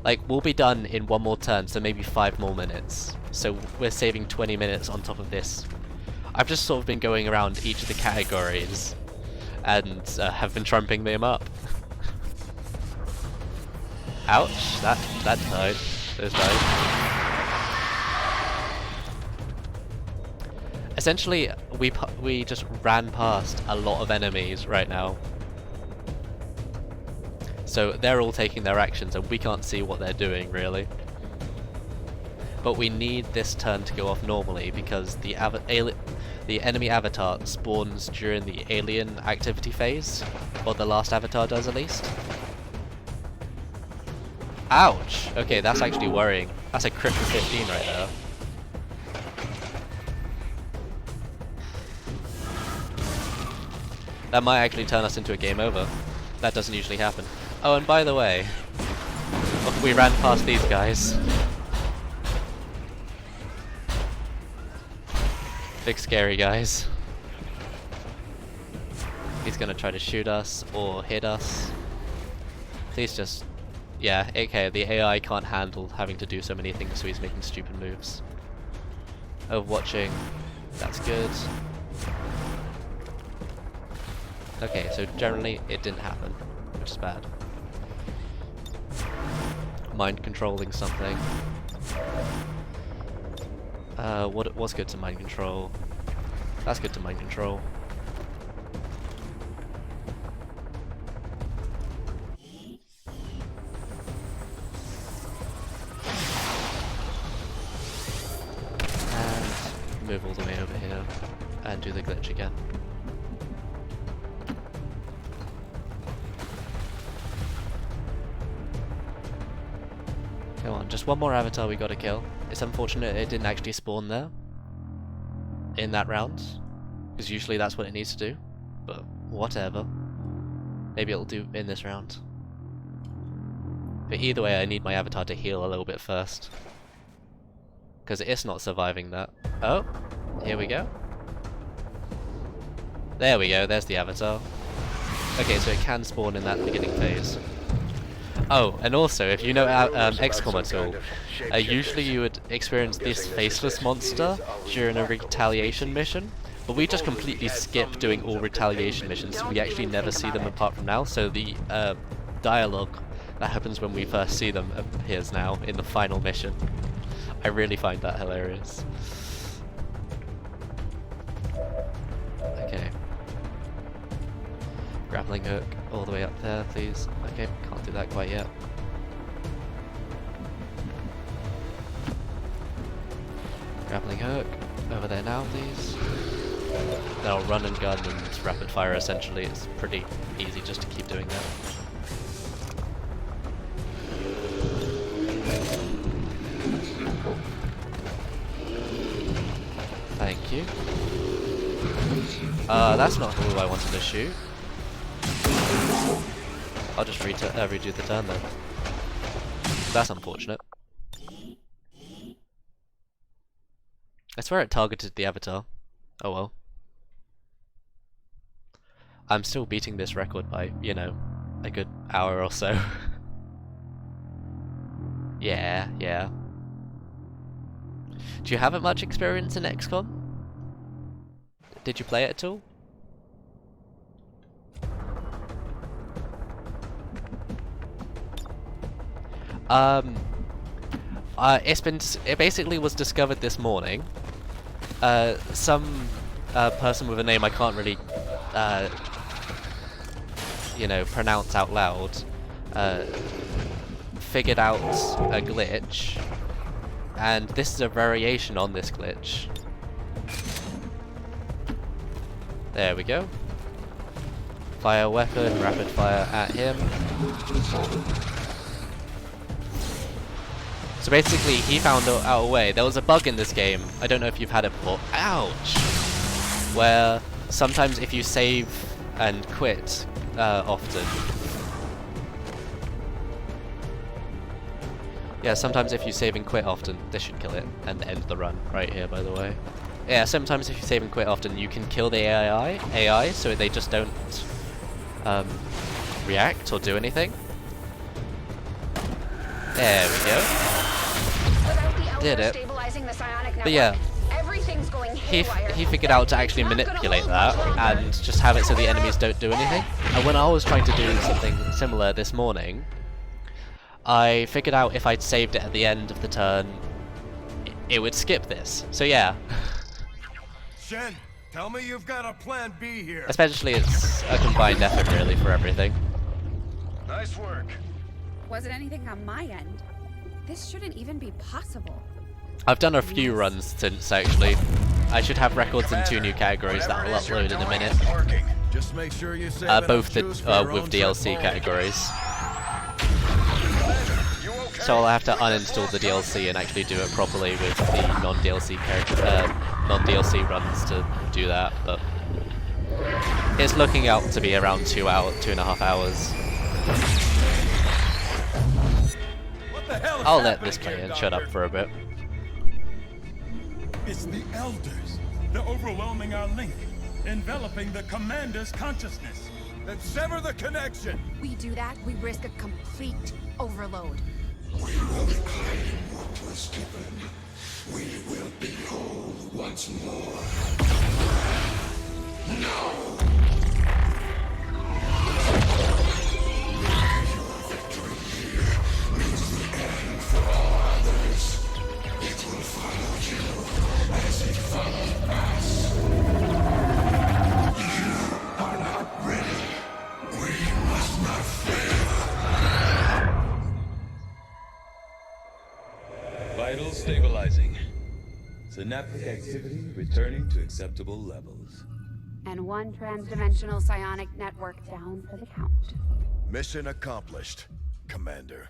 like, we'll be done in 1 more turn, so maybe 5 more minutes. So we're saving 20 minutes on top of this. I've just sort of been going around each of the categories and have been trumping them up. Ouch, that died. Those died. Essentially, we just ran past a lot of enemies right now. So they're all taking their actions and we can't see what they're doing really. But we need this turn to go off normally because the enemy avatar spawns during the alien activity phase, or the last avatar does at least. Ouch! Okay, that's actually worrying. That's a crit for 15 right there. That might actually turn us into a game over. That doesn't usually happen. Oh, and by the way, we ran past these guys. Big scary guys. He's gonna try to shoot us or hit us. Please just... Yeah, okay, the AI can't handle having to do so many things, so he's making stupid moves. Overwatching. That's good. Okay, so generally it didn't happen, which is bad. Mind controlling something. What's good to mind control? That's good to mind control. And move all the way over here and do the glitch again. Come on, just one more avatar we gotta kill. It's unfortunate it didn't actually spawn there in that round, because usually that's what it needs to do, but whatever. Maybe it'll do in this round. But either way, I need my avatar to heal a little bit first, because it's not surviving that. Oh, here we go. There we go, there's the avatar. Okay, so it can spawn in that beginning phase. Oh, and also, if you know XCOM at all, usually you would experience this faceless monster during a retaliation mission, but we just completely skip doing all retaliation missions, so we actually never see them apart from now, so the dialogue that happens when we first see them appears now in the final mission. I really find that hilarious. Okay. Grappling hook all the way up there, please. Okay, can't do that quite yet. Grappling hook over there now, please. Then I'll run and gun and rapid fire essentially. It's pretty easy just to keep doing that. Thank you. That's not who I wanted to shoot. I'll just redo the turn then. That's unfortunate. I swear it targeted the avatar. Oh well. I'm still beating this record by, you know, a good hour or so. Yeah. Do you have much experience in XCOM? Did you play it at all? It basically was discovered this morning. Some person with a name I can't really, you know, pronounce out loud, figured out a glitch, and this is a variation on this glitch. There we go. Fire weapon, rapid fire at him. So basically, he found out a way. There was a bug in this game. I don't know if you've had it before. Ouch! Where sometimes if you save and quit often. Yeah, sometimes if you save and quit often, this should kill it and end the run right here, by the way. Yeah, sometimes if you save and quit often, you can kill the AI so they just don't react or do anything. There we go. Did it. But yeah, he figured out to actually manipulate that and just have it so the enemies don't do anything. And when I was trying to do something similar this morning, I figured out if I'd saved it at the end of the turn, it would skip this. So yeah. Shen, tell me you've got a plan B here. Especially it's a combined effort really for everything. Nice work. Wasn't anything on my end. This shouldn't even be possible. I've done a few runs since actually. I should have records in 2 new categories that I'll upload in a minute. Just make sure you save Both with DLC categories. So I'll have to uninstall the DLC and actually do it properly with the non-DLC runs to do that. But it's looking out to be around 2.5 hours. I'll let this play and shut up for a bit. It's the Elders. They're overwhelming our link, enveloping the Commander's consciousness. Then sever the connection! We do that, we risk a complete overload. We will reclaim what was given. We will be whole once more. Now! Your victory here means the end for all others. It will follow you as it followed us. You are not ready. We must not fail. Vital stabilizing. Synaptic activity returning to acceptable levels. And 1 transdimensional psionic network down for the count. Mission accomplished, Commander.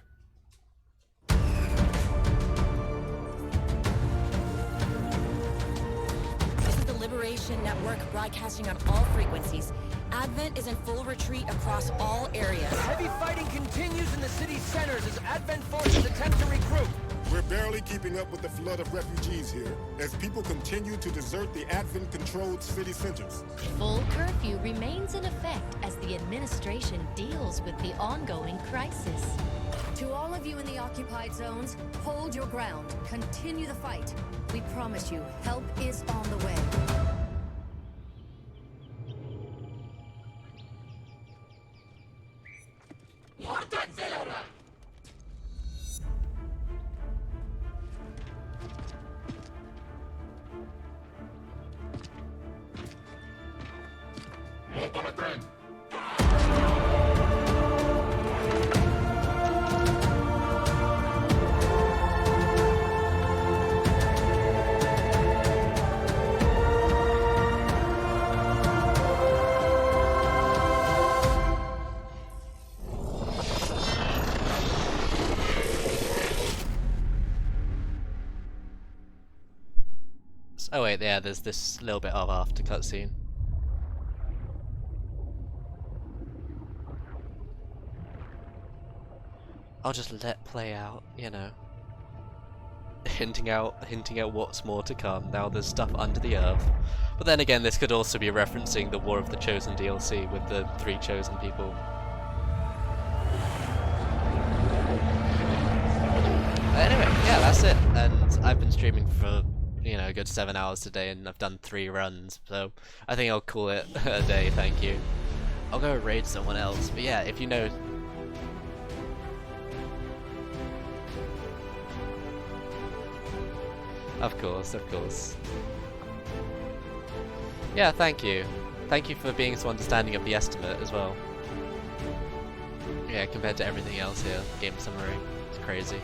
This is the Liberation Network broadcasting on all frequencies. Advent is in full retreat across all areas. Heavy fighting continues in the city's centers as Advent forces attempt to regroup. We're barely keeping up with the flood of refugees here, as people continue to desert the Advent-controlled city centers. Full curfew remains in effect as the administration deals with the ongoing crisis. To all of you in the occupied zones, hold your ground. Continue the fight. We promise you, help is on the way. Oh wait, yeah, there's this little bit of after cutscene. I'll just let play out, you know. Hinting out what's more to come. Now there's stuff under the earth. But then again, this could also be referencing the War of the Chosen DLC with the 3 chosen people. Anyway, yeah, that's it. And I've been streaming for, you know, a good 7 hours today, and I've done 3 runs, so I think I'll call it a day, thank you. I'll go raid someone else, but yeah, if you know... Of course, of course. Yeah, thank you. Thank you for being so understanding of the estimate as well. Yeah, compared to everything else here, game summary, it's crazy.